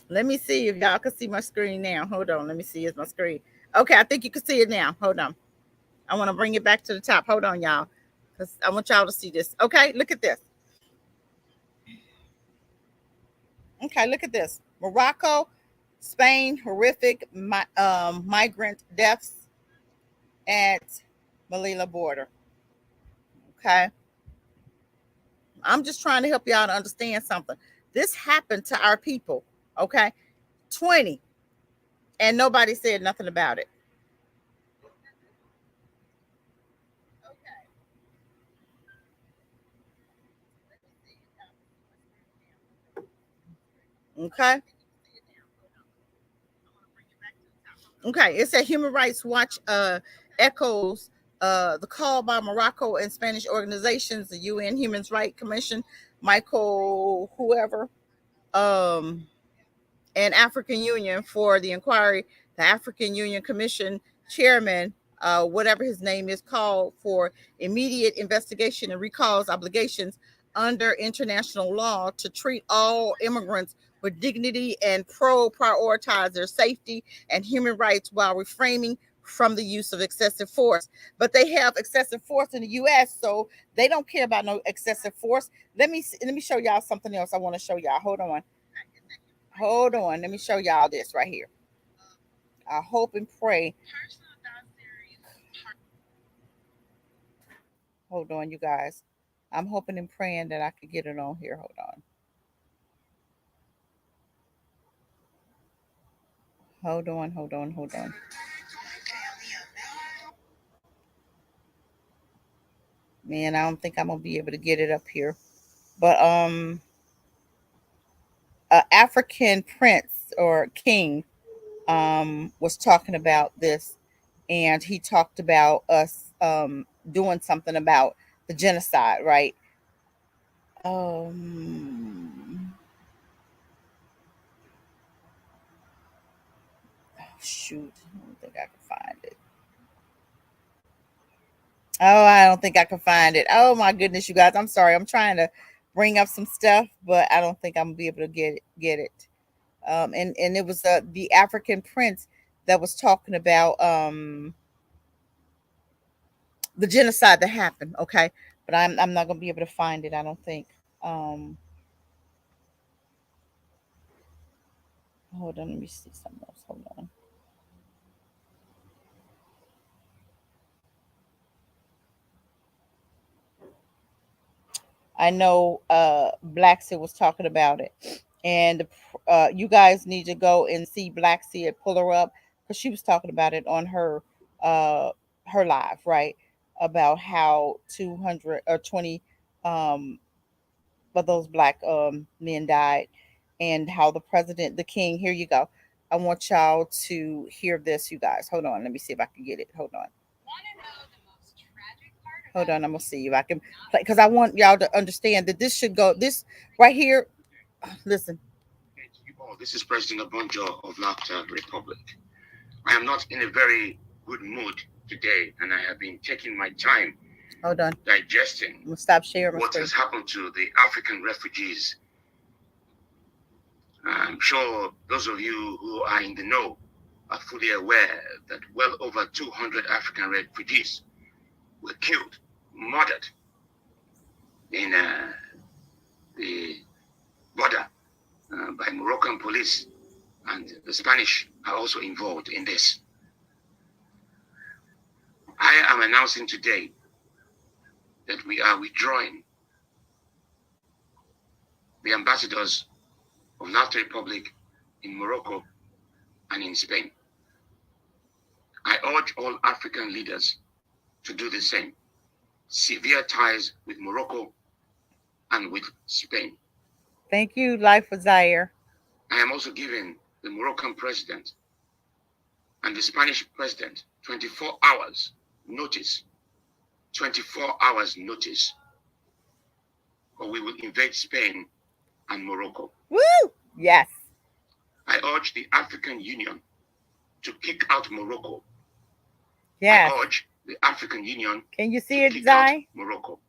Let me see if y'all can see my screen now. Hold on. Let me see. Is my screen. Okay, I think you can see it now. Hold on. I want to bring it back to the top. Hold on, y'all. Because I want y'all to see this. Okay, look at this. Okay, look at this. Morocco, Spain, horrific migrant deaths at Melilla border. Okay. I'm just trying to help y'all to understand something. This happened to our people. Okay. 20. And nobody said nothing about it. Okay. Okay. It said Human Rights Watch echoes the call by Morocco and Spanish organizations, the UN Human Rights Commission, Michael, whoever, um, and African Union for the inquiry. The African Union Commission chairman, whatever his name is, called for immediate investigation and recalls obligations under international law to treat all immigrants with dignity and prioritize their safety and human rights while refraining from the use of excessive force. But they have excessive force in the U.S., so they don't care about no excessive force. Let me show y'all something else. I want to show y'all. Hold on. Hold on. Let me show y'all this right here. I hope and pray. Hold on, you guys. I'm hoping and praying that I could get it on here. Hold on. Hold on. Hold on. Hold on. Man, I don't think I'm gonna be able to get it up here. But a African prince or king was talking about this, and he talked about us doing something about the genocide, right? Um Shoot, I don't think I can find it. Oh, I don't think I can find it. Oh my goodness, you guys. I'm sorry. I'm trying to bring up some stuff, but I don't think I'm gonna be able to get it. And it was the African prince that was talking about the genocide that happened. Okay, but I'm not gonna be able to find it. I don't think. Um, Hold on. Let me see something else. Hold on. I know Black Sea was talking about it, and you guys need to go and see Black Sea and pull her up because she was talking about it on uh, her live, right? About how 200 or 20 of those black men died, and how the king, here you go. I want y'all to hear this, you guys. Hold on. Let me see if I can get it. Hold on. Hold on. I'm going to see if I can play because I want y'all to understand that this should go, this right here. Listen. Oh, this is President Obonjo of Laughter Republic. I am not in a very good mood today, and I have been taking my time Hold on. Digesting I'm gonna stop sharing what has happened to the African refugees. I'm sure those of you who are in the know are fully aware that well over 200 African refugees were killed, murdered in the border by Moroccan police, and the Spanish are also involved in this. I am announcing today that we are withdrawing the ambassadors of Laughter Republic in Morocco and in Spain. I urge all African leaders to do the same. Severe ties with Morocco and with Spain. Thank you, Life for Zaire. I am also giving the Moroccan president and the Spanish president 24 hours notice. 24 hours notice, or we will invade Spain and Morocco. Woo! Yes. I urge the African Union to kick out Morocco. Yes. I urge the African Union Can you see it, Zai? Morocco.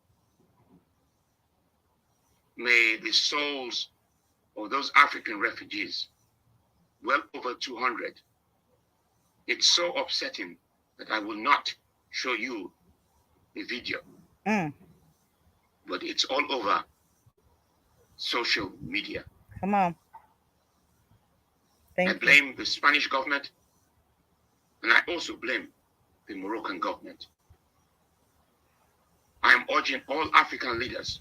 May the souls of those African refugees, well over 200, it's so upsetting that I will not show you the video. But it's all over social media. Come on. I blame the Spanish government, and I also blame the Moroccan government. I am urging all African leaders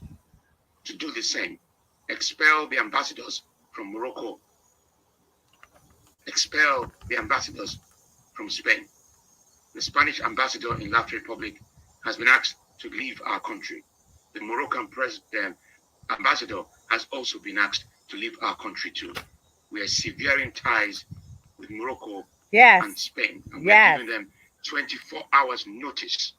to do the same. Expel the ambassadors from Morocco. Expel the ambassadors from Spain. The Spanish ambassador in Laughter Republic has been asked to leave our country. The Moroccan president ambassador has also been asked to leave our country too. We are severing ties with Morocco and Spain, and we are giving them 24 hours notice.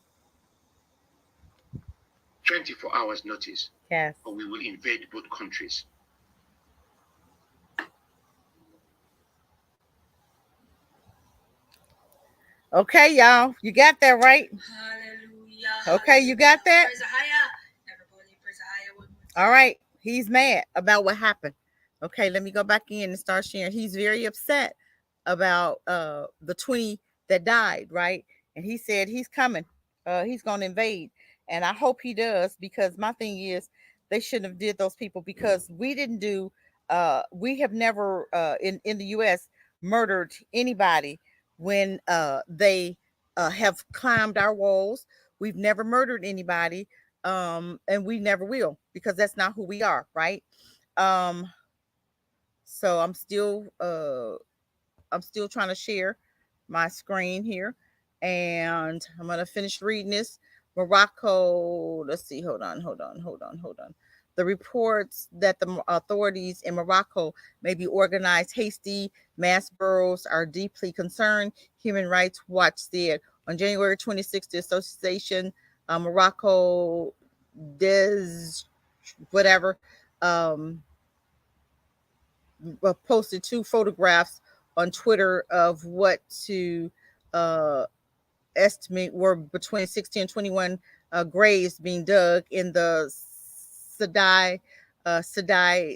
24 hours notice. Yes. Or we will invade both countries. Okay, y'all. You got that right? Hallelujah. Okay, you got that? All right. He's mad about what happened. Okay, let me go back in and start sharing. He's very upset about the 20 that died, right? And he said he's coming. He's going to invade. And I hope he does, because my thing is they shouldn't have did those people, because we didn't do we have never in the US murdered anybody when they have climbed our walls. We've never murdered anybody, and we never will, because that's not who we are, right? So I'm still trying to share my screen here, and I'm gonna finish reading this. Morocco, let's see, hold on. The reports that the authorities in Morocco may be organized hasty mass burials are deeply concerned, Human Rights Watch said. On January 26th, the Association Morocco des whatever posted 2 photographs on Twitter of what to estimate were between 60 and 21 graves being dug in the Sadai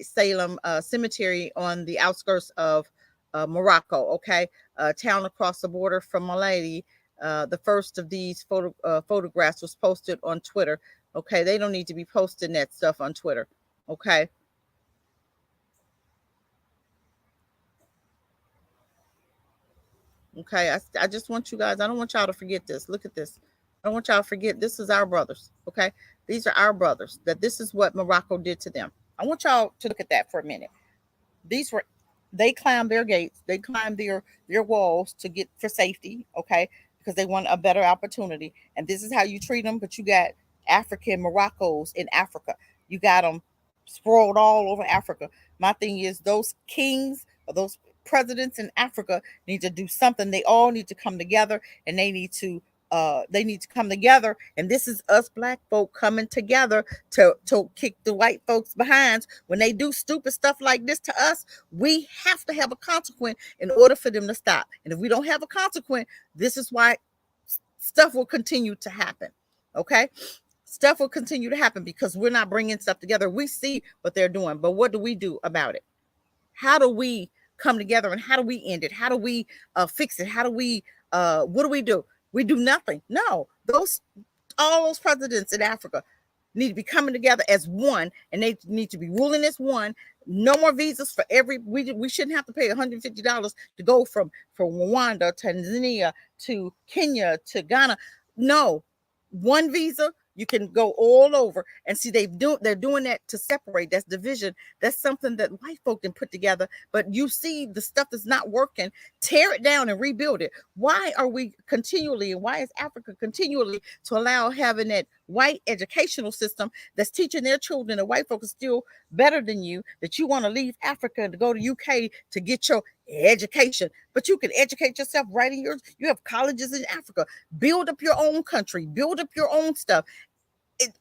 Salem cemetery on the outskirts of Morocco. Okay, a town across the border from Mali. The first of these photographs was posted on Twitter. Okay, they don't need to be posting that stuff on Twitter. Okay. Okay, I just want you guys, I don't want y'all to forget this. Look at this. I don't want y'all to forget this is our brothers. Okay, these are our brothers. That this is what Morocco did to them. I want y'all to look at that for a minute. These were, they climbed their gates, they climbed their walls to get for safety. Okay, because they want a better opportunity. And this is how you treat them. But you got African Moroccos in Africa. You got them sprawled all over Africa. My thing is those kings or those presidents in Africa need to do something. They all need to come together, and they need to come together. And this is us black folk coming together to kick the white folks behinds when they do stupid stuff like this to us. We have to have a consequence in order for them to stop. And if we don't have a consequence, this is why stuff will continue to happen. Okay, stuff will continue to happen because we're not bringing stuff together. We see what they're doing, but what do we do about it? How do we come together, and how do we end it? How do we fix it? How do we what do we do? We do nothing. No, those all those presidents in Africa need to be coming together as one, and they need to be ruling as one. No more visas for every. We shouldn't have to pay $150 to go from Rwanda, Tanzania to Kenya to Ghana. No, one visa. You can go all over, and see they're doing that to separate. That's division. That's something that white folk can put together. But you see the stuff that's not working, tear it down and rebuild it. Why are we continually, and why is Africa continually to allow having that white educational system that's teaching their children that white folk are still better than you, that you want to leave Africa and to go to UK to get your education, but you can educate yourself right in you have colleges in Africa. Build up your own country, build up your own stuff.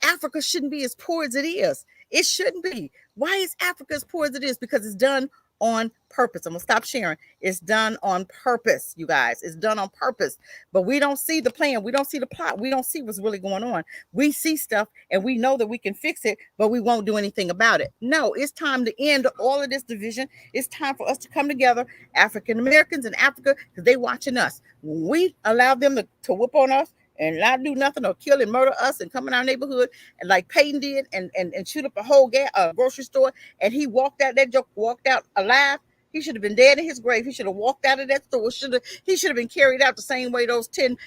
Africa shouldn't be as poor as it is. It shouldn't be. Why is Africa as poor as it is? Because it's done on purpose. I'm gonna stop sharing. It's done on purpose, you guys. It's done on purpose. But we don't see the plan. We don't see the plot. We don't see what's really going on. We see stuff and we know that we can fix it, but we won't do anything about it. No, it's time to end all of this division. It's time for us to come together, African Americans in Africa, because they watching us. When we allow them to whoop on us and not do nothing or kill and murder us and come in our neighborhood and like Peyton did and shoot up a whole grocery store, and he walked out, that joke walked out alive. He should have been dead in his grave. He should have walked out of that store. He should have been carried out the same way those 10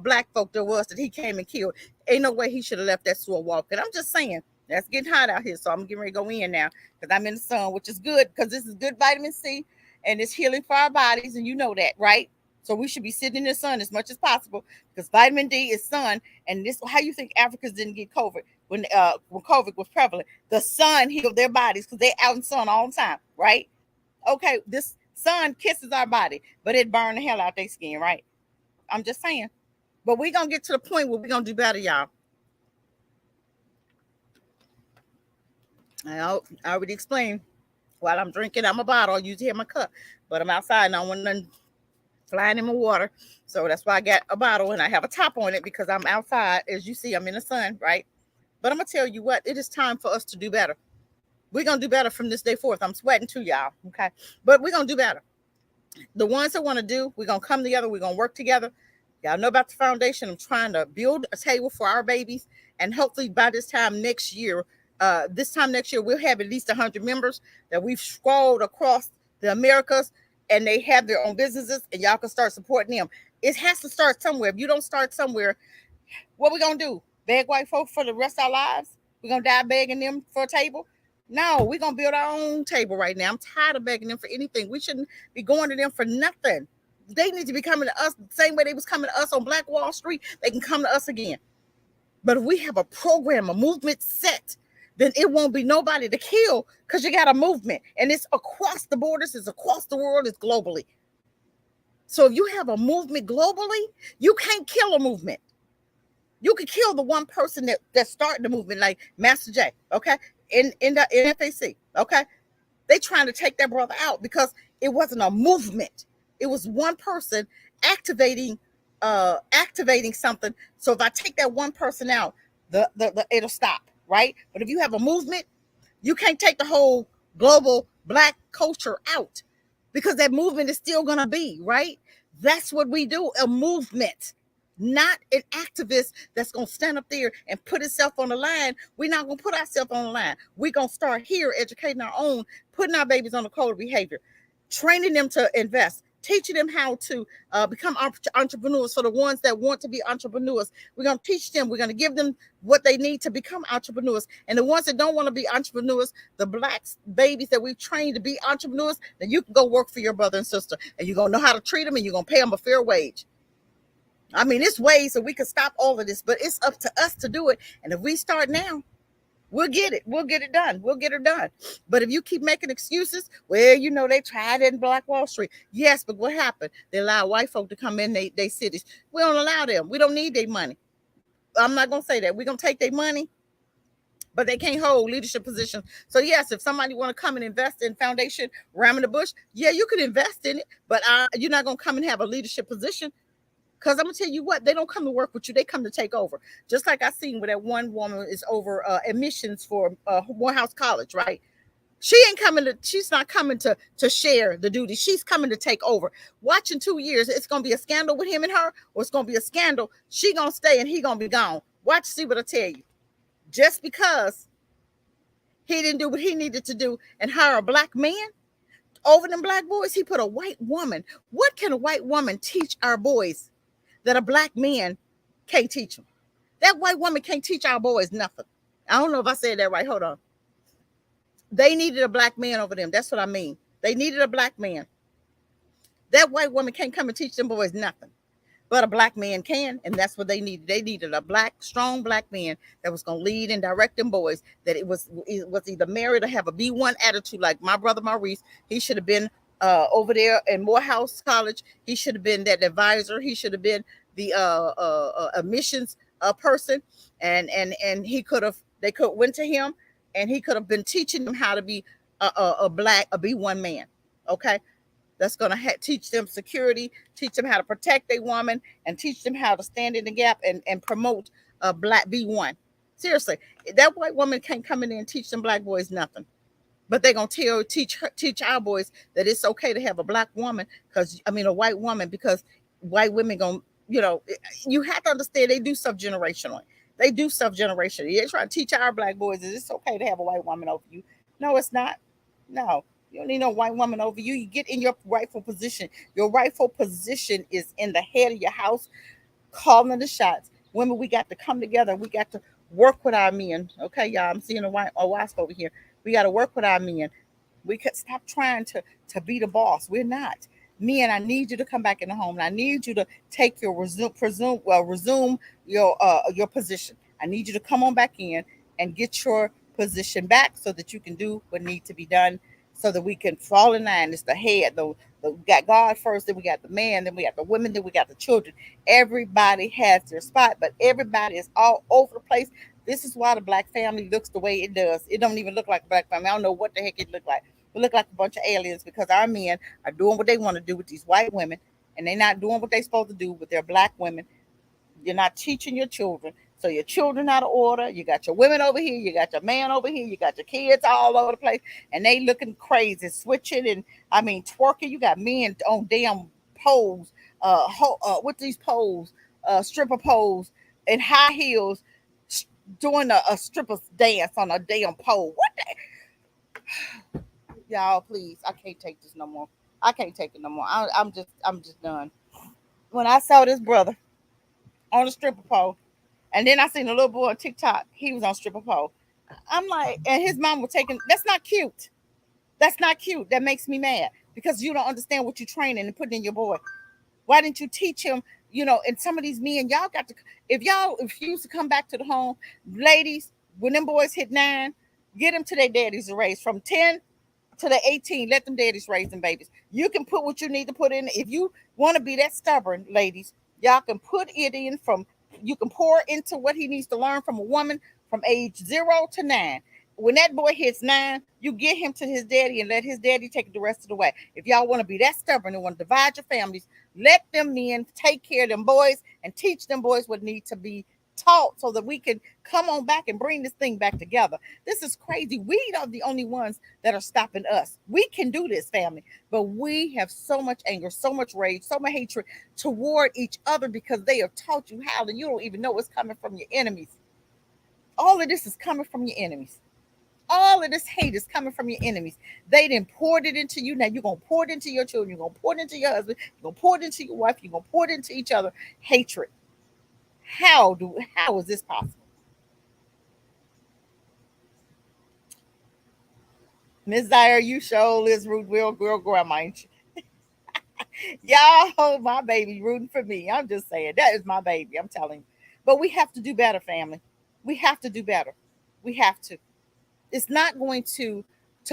black folk there was that he came and killed. Ain't no way he should have left that store walking. I'm just saying, that's getting hot out here, so I'm getting ready to go in now because I'm in the sun, which is good because this is good vitamin C and it's healing for our bodies, and you know that, right? So we should be sitting in the sun as much as possible because vitamin D is sun. And this, how you think Africans didn't get COVID when COVID was prevalent? The sun healed their bodies because they're out in the sun all the time, right? Okay, this sun kisses our body, but it burned the hell out their skin, right? I'm just saying. But we're going to get to the point where we're going to do better, y'all. I already explained. While I'm drinking out my bottle, I usually have my cup, but I'm outside and I don't want nothing flying in my water. So that's why I got a bottle and I have a top on it because I'm outside. As you see, I'm in the sun, right? But I'm going to tell you what, it is time for us to do better. We're going to do better from this day forth. I'm sweating too, y'all. Okay. But we're going to do better. The ones that want to do, we're going to come together. We're going to work together. Y'all know about the foundation. I'm trying to build a table for our babies. And hopefully by this time next year, we'll have at least 100 members that we've scrolled across the Americas, and they have their own businesses, and y'all can start supporting them. It has to start somewhere. If you don't start somewhere, what we going to do? Beg white folk for the rest of our lives? We're going to die begging them for a table? No, we're going to build our own table right now. I'm tired of begging them for anything. We shouldn't be going to them for nothing. They need to be coming to us the same way they was coming to us on Black Wall Street. They can come to us again. But if we have a program, a movement set, then it won't be nobody to kill because you got a movement. And it's across the borders, it's across the world, it's globally. So if you have a movement globally, you can't kill a movement. You can kill the one person that started the movement, like Master J, okay, in the NFAC, okay? They trying to take that brother out because it wasn't a movement. It was one person activating something. So if I take that one person out, the it'll stop, right? But if you have a movement, you can't take the whole global black culture out because that movement is still gonna be, right? That's what we do, a movement. Not an activist that's going to stand up there and put itself on the line. We're not going to put ourselves on the line. We're going to start here educating our own, putting our babies on the code of behavior, training them to invest, teaching them how to become entrepreneurs for the ones that want to be entrepreneurs. We're going to teach them. We're going to give them what they need to become entrepreneurs. And the ones that don't want to be entrepreneurs, the black babies that we've trained to be entrepreneurs, then you can go work for your brother and sister, and you're going to know how to treat them, and you're going to pay them a fair wage. I mean, it's ways so we can stop all of this, but it's up to us to do it. And if we start now, We'll get it. We'll get it done. We'll get it done. But if you keep making excuses, well, they tried it in Black Wall Street. Yes, but what happened? They allow white folk to come in they cities. We don't allow them. We don't need their money. I'm not gonna say that. We're gonna take their money, but they can't hold leadership positions. So yes, if somebody want to come and invest in foundation, ram in the bush, yeah, you could invest in it, but you're not gonna come and have a leadership position. Because I'm gonna tell you what, they don't come to work with you; they come to take over. Just like I seen where that one woman is over admissions for Morehouse College, right? She ain't coming to. She's not coming to share the duty. She's coming to take over. Watch in 2 years, it's gonna be a scandal with him and her, or it's gonna be a scandal. She gonna stay and he gonna be gone. Watch, see what I tell you. Just because he didn't do what he needed to do and hire a black man over them black boys, he put a white woman. What can a white woman teach our boys that a black man can't teach them? That white woman can't teach our boys nothing. I don't know if I said that right. Hold on. They needed a black man over them. That's what I mean. They needed a black man. That white woman can't come and teach them boys nothing. But a black man can, and that's what they needed. They needed a strong black man that was going to lead and direct them boys. That it was either married or have a B1 attitude, like my brother Maurice. He should have been over there in Morehouse College. He should have been that advisor. He should have been the admissions person, and he could have. They could went to him, and he could have been teaching them how to be a B1 man. Okay, that's going to teach them security, teach them how to protect a woman, and teach them how to stand in the gap and promote a black B1. Seriously, that white woman can't come in there and teach them black boys nothing. But they're gonna teach our boys that it's okay to have a black woman, because I mean a white woman, because white women gonna, you have to understand they do stuff generationally. They do stuff generationally. They try to teach our black boys that it's okay to have a white woman over you. No, it's not. No, you don't need no white woman over you. You get in your rightful position. Your rightful position is in the head of your house, calling the shots. Women, we got to come together. We got to work with our men. Okay, y'all. I'm seeing a wasp over here. We got to work with our men. We could stop trying to be the boss. We're not. Men, I need you to come back in the home. And I need you to take your resume your position. I need you to come on back in and get your position back so that you can do what needs to be done, so that we can fall in line. It's the head. We got God first, then we got the man, then we got the women, then we got the children. Everybody has their spot, but everybody is all over the place. This is why the black family looks the way it does. It don't even look like a black family. I don't know what the heck it look like. It look like a bunch of aliens, because our men are doing what they want to do with these white women, and they're not doing what they're supposed to do with their black women. You're not teaching your children. So your children out of order. You got your women over here. You got your man over here. You got your kids all over the place, and they looking crazy, switching and I mean twerking. You got men on damn poles, with these poles, stripper poles and high heels, doing a stripper's dance on a damn pole. What y'all? Please, I can't take this no more. I can't take it no more. I'm just done. When I saw this brother on the stripper pole, and then I seen a little boy on TikTok. He was on stripper pole. I'm like, and his mom was taking. That's not cute. That's not cute. That makes me mad, because you don't understand what you're training and putting in your boy. Why didn't you teach him? And some of these men, y'all got to. If y'all refuse to come back to the home, ladies, when them boys hit 9, get them to their daddies to raise from 10 to the 18. Let them daddies raise them babies. You can put what you need to put in. If you want to be that stubborn, ladies, y'all can put it in from. You can pour into what he needs to learn from a woman from age 0 to 9. When that boy hits 9, you get him to his daddy and let his daddy take it the rest of the way. If y'all want to be that stubborn and want to divide your families, let them men take care of them boys and teach them boys what needs to be taught, so that we can come on back and bring this thing back together. This is crazy. We are the only ones that are stopping us. We can do this, family, but we have so much anger, so much rage, so much hatred toward each other, because they have taught you how, and you don't even know it's coming from your enemies. All of this is coming from your enemies. All of this hate is coming from your enemies. They didn't pour it into you. Now you're gonna pour it into your children. You're gonna pour it into your husband. You're gonna pour it into your wife. You're gonna pour it into each other. Hatred. How is this possible? Miss Zaire, you sure is root real girl grandma, ain't you? Y'all, my baby rooting for me. I'm just saying that is my baby. I'm telling you. But we have to do better, family. We have to do better. We have to. It's not going to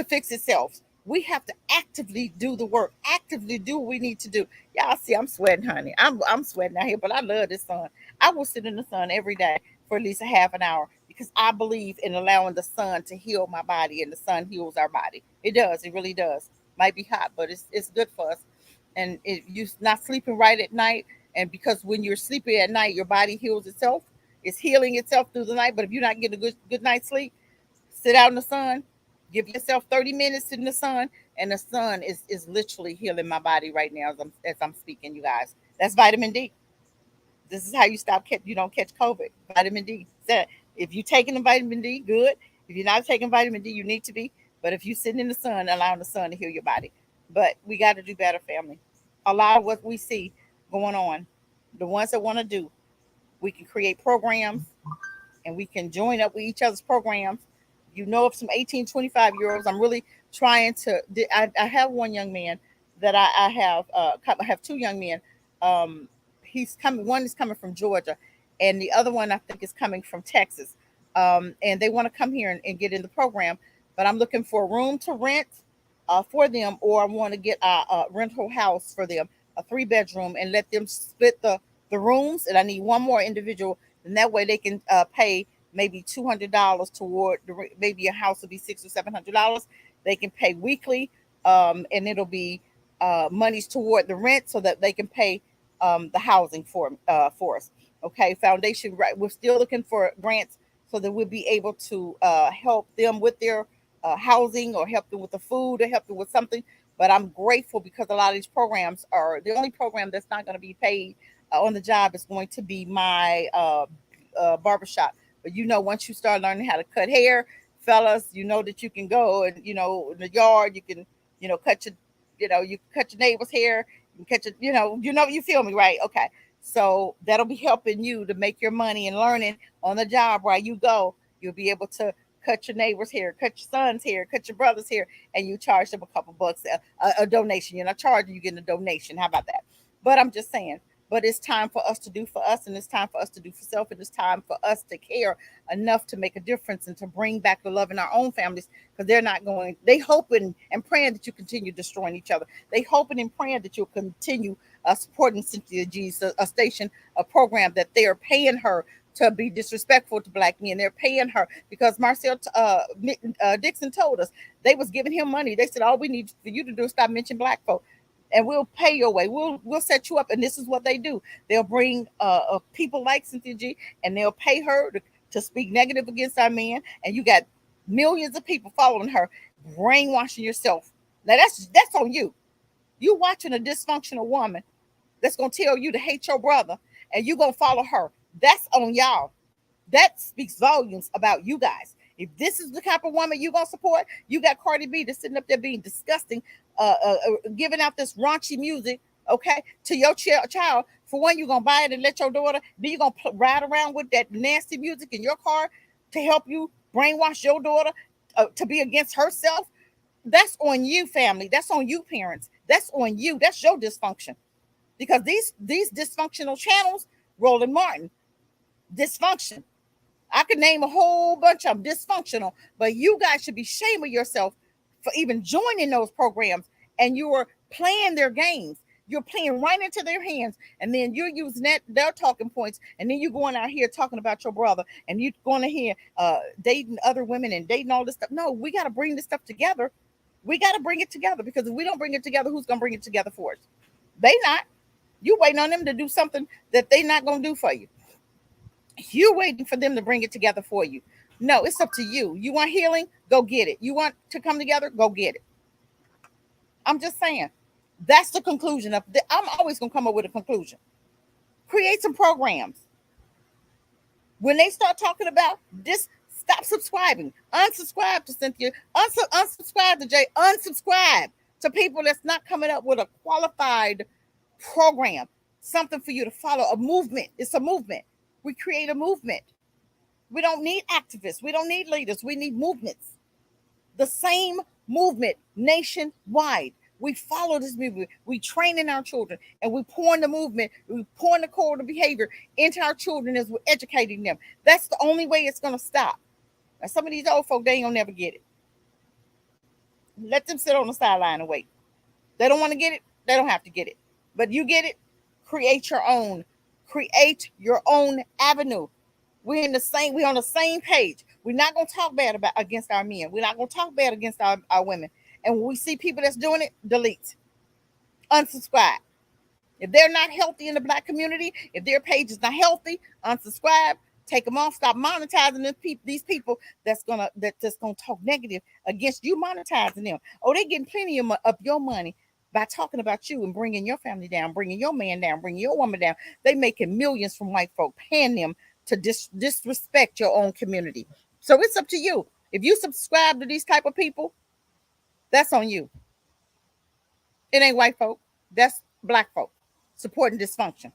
fix itself. We have to actively do the work, actively do what we need to do. Y'all see, I'm sweating, honey. I'm sweating out here, but I love this sun. I will sit in the sun every day for at least a half an hour because I believe in allowing the sun to heal my body, and the sun heals our body. It does. It really does. Might be hot, but it's good for us. And if you're not sleeping right at night, and because when you're sleeping at night, your body heals itself. It's healing itself through the night. But if you're not getting a good night's sleep, sit out in the sun, give yourself 30 minutes in the sun, and the sun is literally healing my body right now as I'm speaking, you guys. That's vitamin D. This is how you you don't catch COVID. Vitamin D. So if you're taking the vitamin D, good. If you're not taking vitamin D, you need to be. But if you're sitting in the sun, allowing the sun to heal your body. But we got to do better, family. A lot of what we see going on, the ones that want to do, we can create programs and we can join up with each other's programs. You know, of some 18, 25-year-olds, I'm really trying to. I have one young man that I have two young men. Um, he's coming. One is coming from Georgia, and the other one I think is coming from Texas. And they want to come here and get in the program, but I'm looking for a room to rent for them, or I want to get a rental house for them, a 3 bedroom, and let them split the rooms. And I need one more individual, and that way they can pay maybe $200 toward maybe a house will be $600 or $700. They can pay weekly, and it'll be monies toward the rent so that they can pay the housing for us. Okay, foundation. Right, we're still looking for grants so that we'll be able to help them with their housing, or help them with the food, or help them with something. But I'm grateful because a lot of these programs are the only program that's not going to be paid on the job is going to be my barbershop. But once you start learning how to cut hair, fellas, you know that you can go and in the yard you can cut your you can cut your neighbor's hair, you can cut your you feel me, right? Okay, so that'll be helping you to make your money and learning on the job while you go. You'll be able to cut your neighbor's hair, cut your son's hair, cut your brother's hair, and you charge them a couple bucks, a donation. You're not charging, you getting a donation. How about that? But I'm just saying, but it's time for us to do for us, and it's time for us to do for self, and it's time for us to care enough to make a difference and to bring back the love in our own families, because they hoping and praying that you continue destroying each other. They hoping and praying that you'll continue supporting Cynthia G's a station, a program that they are paying her to be disrespectful to black men. They're paying her because Marcel Dixon told us they was giving him money. They said, all we need for you to do is stop mentioning black folk, and we'll pay your way. We'll set you up. And this is what they do. They'll bring people like Cynthia G, and they'll pay her to speak negative against our men. And you got millions of people following her, brainwashing yourself. Now that's on you. You watching a dysfunctional woman that's gonna tell you to hate your brother, and you gonna follow her. That's on y'all. That speaks volumes about you guys. If this is the type of woman you're gonna support, you got Cardi B that's sitting up there being disgusting, giving out this raunchy music, okay, to your child. For one, you're gonna buy it and let your daughter. Then you're gonna ride around with that nasty music in your car to help you brainwash your daughter to be against herself. That's on you, family. That's on you, parents. That's on you. That's your dysfunction. Because these dysfunctional channels, Roland Martin, dysfunction. I could name a whole bunch of them dysfunctional, but you guys should be ashamed of yourself for even joining those programs, and you are playing their games. You're playing right into their hands, and then you're using their talking points, and then you're going out here talking about your brother, and you're going to hear dating other women and dating all this stuff. No, we got to bring this stuff together. We got to bring it together, because if we don't bring it together, who's going to bring it together for us? They not. You waiting on them to do something that they not going to do for you. You're waiting for them to bring it together for you. No, it's up to you. You want healing? Go get it. You want to come together? Go get it. I'm just saying. That's the conclusion of I'm always going to come up with a conclusion. Create some programs. When they start talking about this, stop subscribing. Unsubscribe to Cynthia. Unsubscribe to Jay. Unsubscribe to people that's not coming up with a qualified program. Something for you to follow. A movement. It's a movement. We create a movement. We don't need activists. We don't need leaders. We need movements. The same movement nationwide. We follow this movement. We train in our children, and we pour in the movement. We pour in the code of behavior into our children as we're educating them. That's the only way it's going to stop. And some of these old folk, they ain't gonna never get it. Let them sit on the sideline and wait. They don't want to get it, they don't have to get it. But you get it, create your own. Create your own avenue. We're on the same page. We're not gonna talk bad about against our men. We're not gonna talk bad against our women. And when we see people that's doing it, delete. Unsubscribe. If they're not healthy in the black community, if their page is not healthy, unsubscribe, take them off, stop monetizing these people that's gonna talk negative against you, monetizing them. Oh, they're getting plenty of your money by talking about you and bringing your family down, bringing your man down, bringing your woman down. They making millions from white folk, paying them to disrespect your own community. So it's up to you. If you subscribe to these type of people, that's on you. It ain't white folk. That's black folk supporting dysfunction.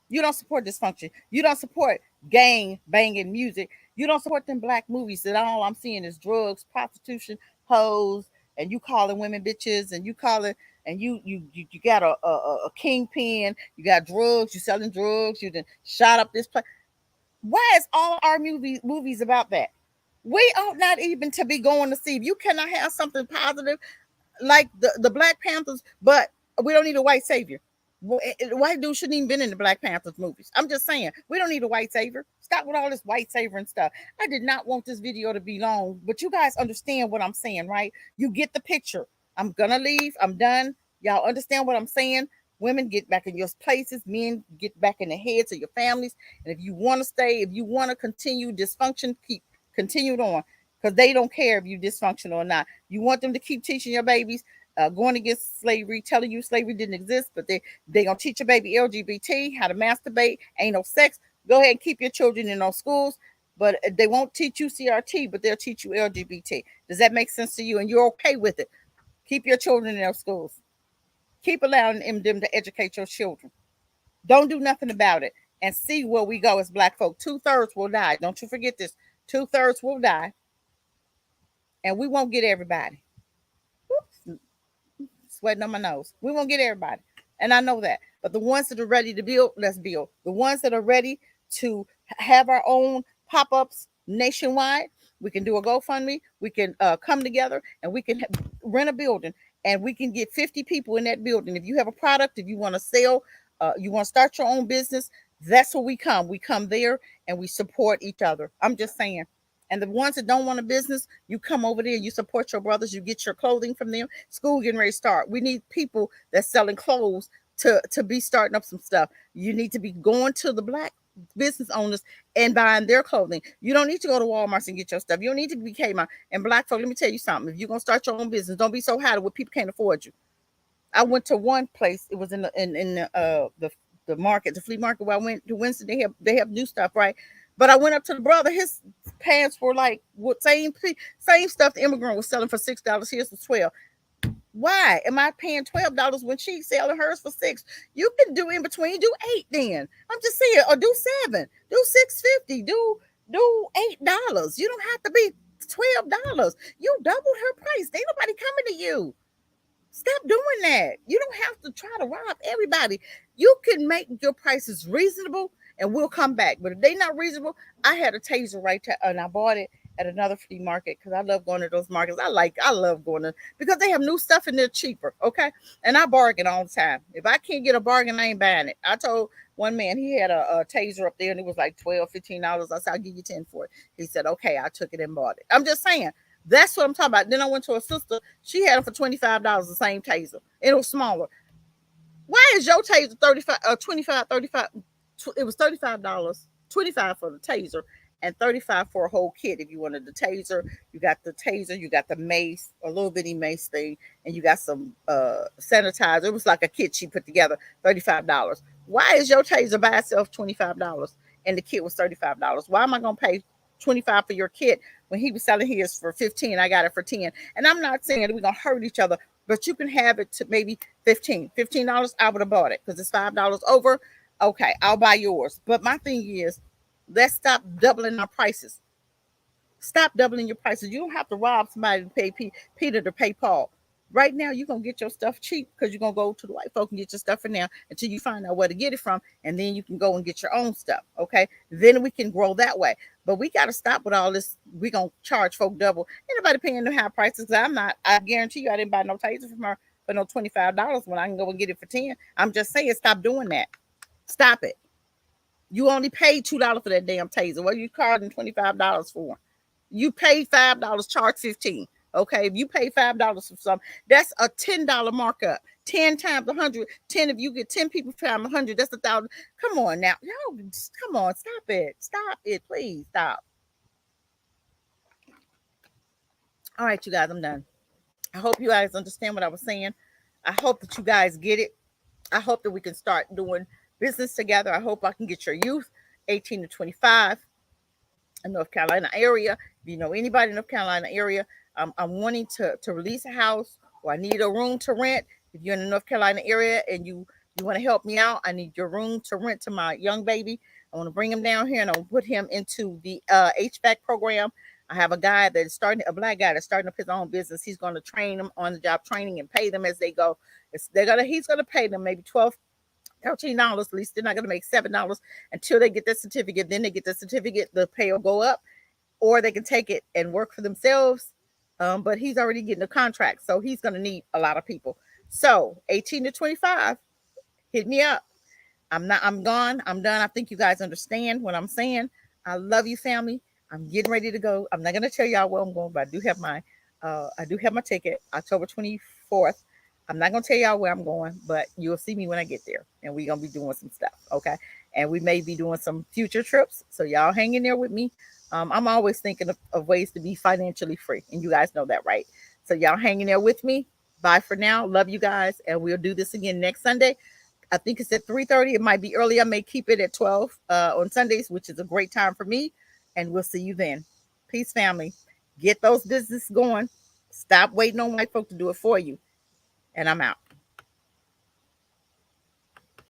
You don't support dysfunction. You don't support gang banging music. You don't support them black movies that all I'm seeing is drugs, prostitution, hoes, and you calling women bitches, and you calling and you got a kingpin. You got drugs. You selling drugs. You done shot up this place. Why is all our movies about that? We ought not even to be going to see. If you cannot have something positive like the Black Panthers, but we don't need a white savior. White dude shouldn't even been in the Black Panthers movies. I'm just saying, we don't need a white savior. Stop with all this white savior and stuff. I did not want this video to be long, but you guys understand what I'm saying, right? You get the picture. I'm gonna leave. I'm done. Y'all understand what I'm saying? Women, get back in your places. Men, get back in the heads of your families. And if you want to stay, if you want to continue dysfunction, continue it on, because they don't care if you dysfunctional or not. You want them to keep teaching your babies, going against slavery, telling you slavery didn't exist, but they gonna teach your baby LGBT, how to masturbate, ain't no sex. Go ahead and keep your children in those schools, but they won't teach you CRT, but they'll teach you LGBT. Does that make sense to you? And you're okay with it? Keep your children in those schools. Keep allowing them to educate your children. Don't do nothing about it, and see where we go as black folk. 2/3 will die. Don't you forget this. 2/3 will die, and we won't get everybody. Oops, sweating on my nose. We won't get everybody. And I know that. But the ones that are ready to build, let's build. The ones that are ready to have our own pop ups nationwide, we can do a GoFundMe. We can come together and we can rent a building, and we can get 50 people in that building. If you have a product, if you want to sell, you want to start your own business, that's where we come. We come there and we support each other. I'm just saying. And the ones that don't want a business, you come over there, you support your brothers, you get your clothing from them. School getting ready to start. We need people that's selling clothes to be starting up some stuff. You need to be going to the black business owners and buying their clothing. You don't need to go to Walmart and get your stuff. You don't need to be Kmart. And black folk, let me tell you something. If you're gonna start your own business, don't be so high that where people can't afford you. I went to one place. It was in the market, the flea market where I went to Wednesday. They have new stuff, right? But I went up to the brother. His pants were like what same stuff the immigrant was selling for $6. Here's for 12. Why am I paying $12 when she's selling hers for 6? You can do in between. Do 8 then. I'm just saying, or do 7. Do 6.50. Do $8. You don't have to be $12. You doubled her price. Ain't nobody coming to you. Stop doing that. You don't have to try to rob everybody. You can make your prices reasonable and we'll come back. But if they're not reasonable, I had a taser right to, and I bought it at another flea market because I love going to those markets. I love going to, because they have new stuff and they're cheaper. Okay. And I bargain all the time. If I can't get a bargain, I ain't buying it. I told one man he had a taser up there and it was like $12, $15. I said, I'll give you 10 for it. He said, okay, I took it and bought it. I'm just saying. That's what I'm talking about. Then I went to a sister. She had it for $25, the same taser. It was smaller. Why is your taser 35, 25, 35? It was $35, 25 for the taser, and 35 for a whole kit. If you wanted the taser, you got the mace, a little bitty mace thing, and you got some sanitizer. It was like a kit she put together, $35. Why is your taser by itself $25 and the kit was $35? Why am I gonna pay 25 for your kit when he was selling his for 15? I got it for 10. And I'm not saying that we're gonna hurt each other, but you can have it to maybe $15. I would have bought it because it's $5 over. Okay, I'll buy yours. But my thing is, let's stop doubling our prices. Stop doubling your prices. You don't have to rob somebody to pay Peter to pay Paul. Right now, you're gonna get your stuff cheap because you're gonna go to the white folk and get your stuff for now until you find out where to get it from, and then you can go and get your own stuff. Okay, then we can grow that way. But we got to stop with all this. We gonna charge folk double. Ain't nobody paying no high prices. Cause I'm not. I guarantee you, I didn't buy no taser from her for no $25 when I can go and get it for 10. I'm just saying, stop doing that. Stop it. You only paid $2 for that damn taser. What are you charging $25 for? You paid $5, charge 15. Okay, if you pay $5 for something, that's a $10 markup. 10 times 100. 10, if you get 10 people times 100, that's 1,000. Come on now, y'all, come on, stop it, please stop. All right, you guys, I'm done. I hope you guys understand what I was saying. I hope that you guys get it. I hope that we can start doing business together. I hope I can get your youth 18 to 25 in North Carolina area. If you know anybody in North Carolina area, I'm wanting to release a house, or I need a room to rent. If you're in the North Carolina area and you want to help me out, I need your room to rent to my young baby. I want to bring him down here and I'll put him into the HVAC program. I have a guy that's starting, a black guy that's starting up his own business. He's going to train them on the job training and pay them as they go. He's gonna pay them maybe 12 $13. At least they're not going to make $7 until they get the certificate. Then they get the certificate, the pay will go up, or they can take it and work for themselves. But he's already getting a contract, so he's going to need a lot of people. So 18 to 25, hit me up. I'm gone. I'm done. I think you guys understand what I'm saying. I love you, family. I'm getting ready to go. I'm not gonna tell y'all where I'm going, but I do have my ticket, October 24th. I'm not gonna tell y'all where I'm going, but you'll see me when I get there. And we're gonna be doing some stuff, okay? And we may be doing some future trips. So y'all hang in there with me. I'm always thinking of ways to be financially free, and you guys know that, right? So y'all hang in there with me. Bye for now. Love you guys, and we'll do this again next Sunday. I think it's at 3:30. It might be early. I may keep it at 12 on Sundays, which is a great time for me. And we'll see you then. Peace, family. Get those business going. Stop waiting on white folk to do it for you. And I'm out.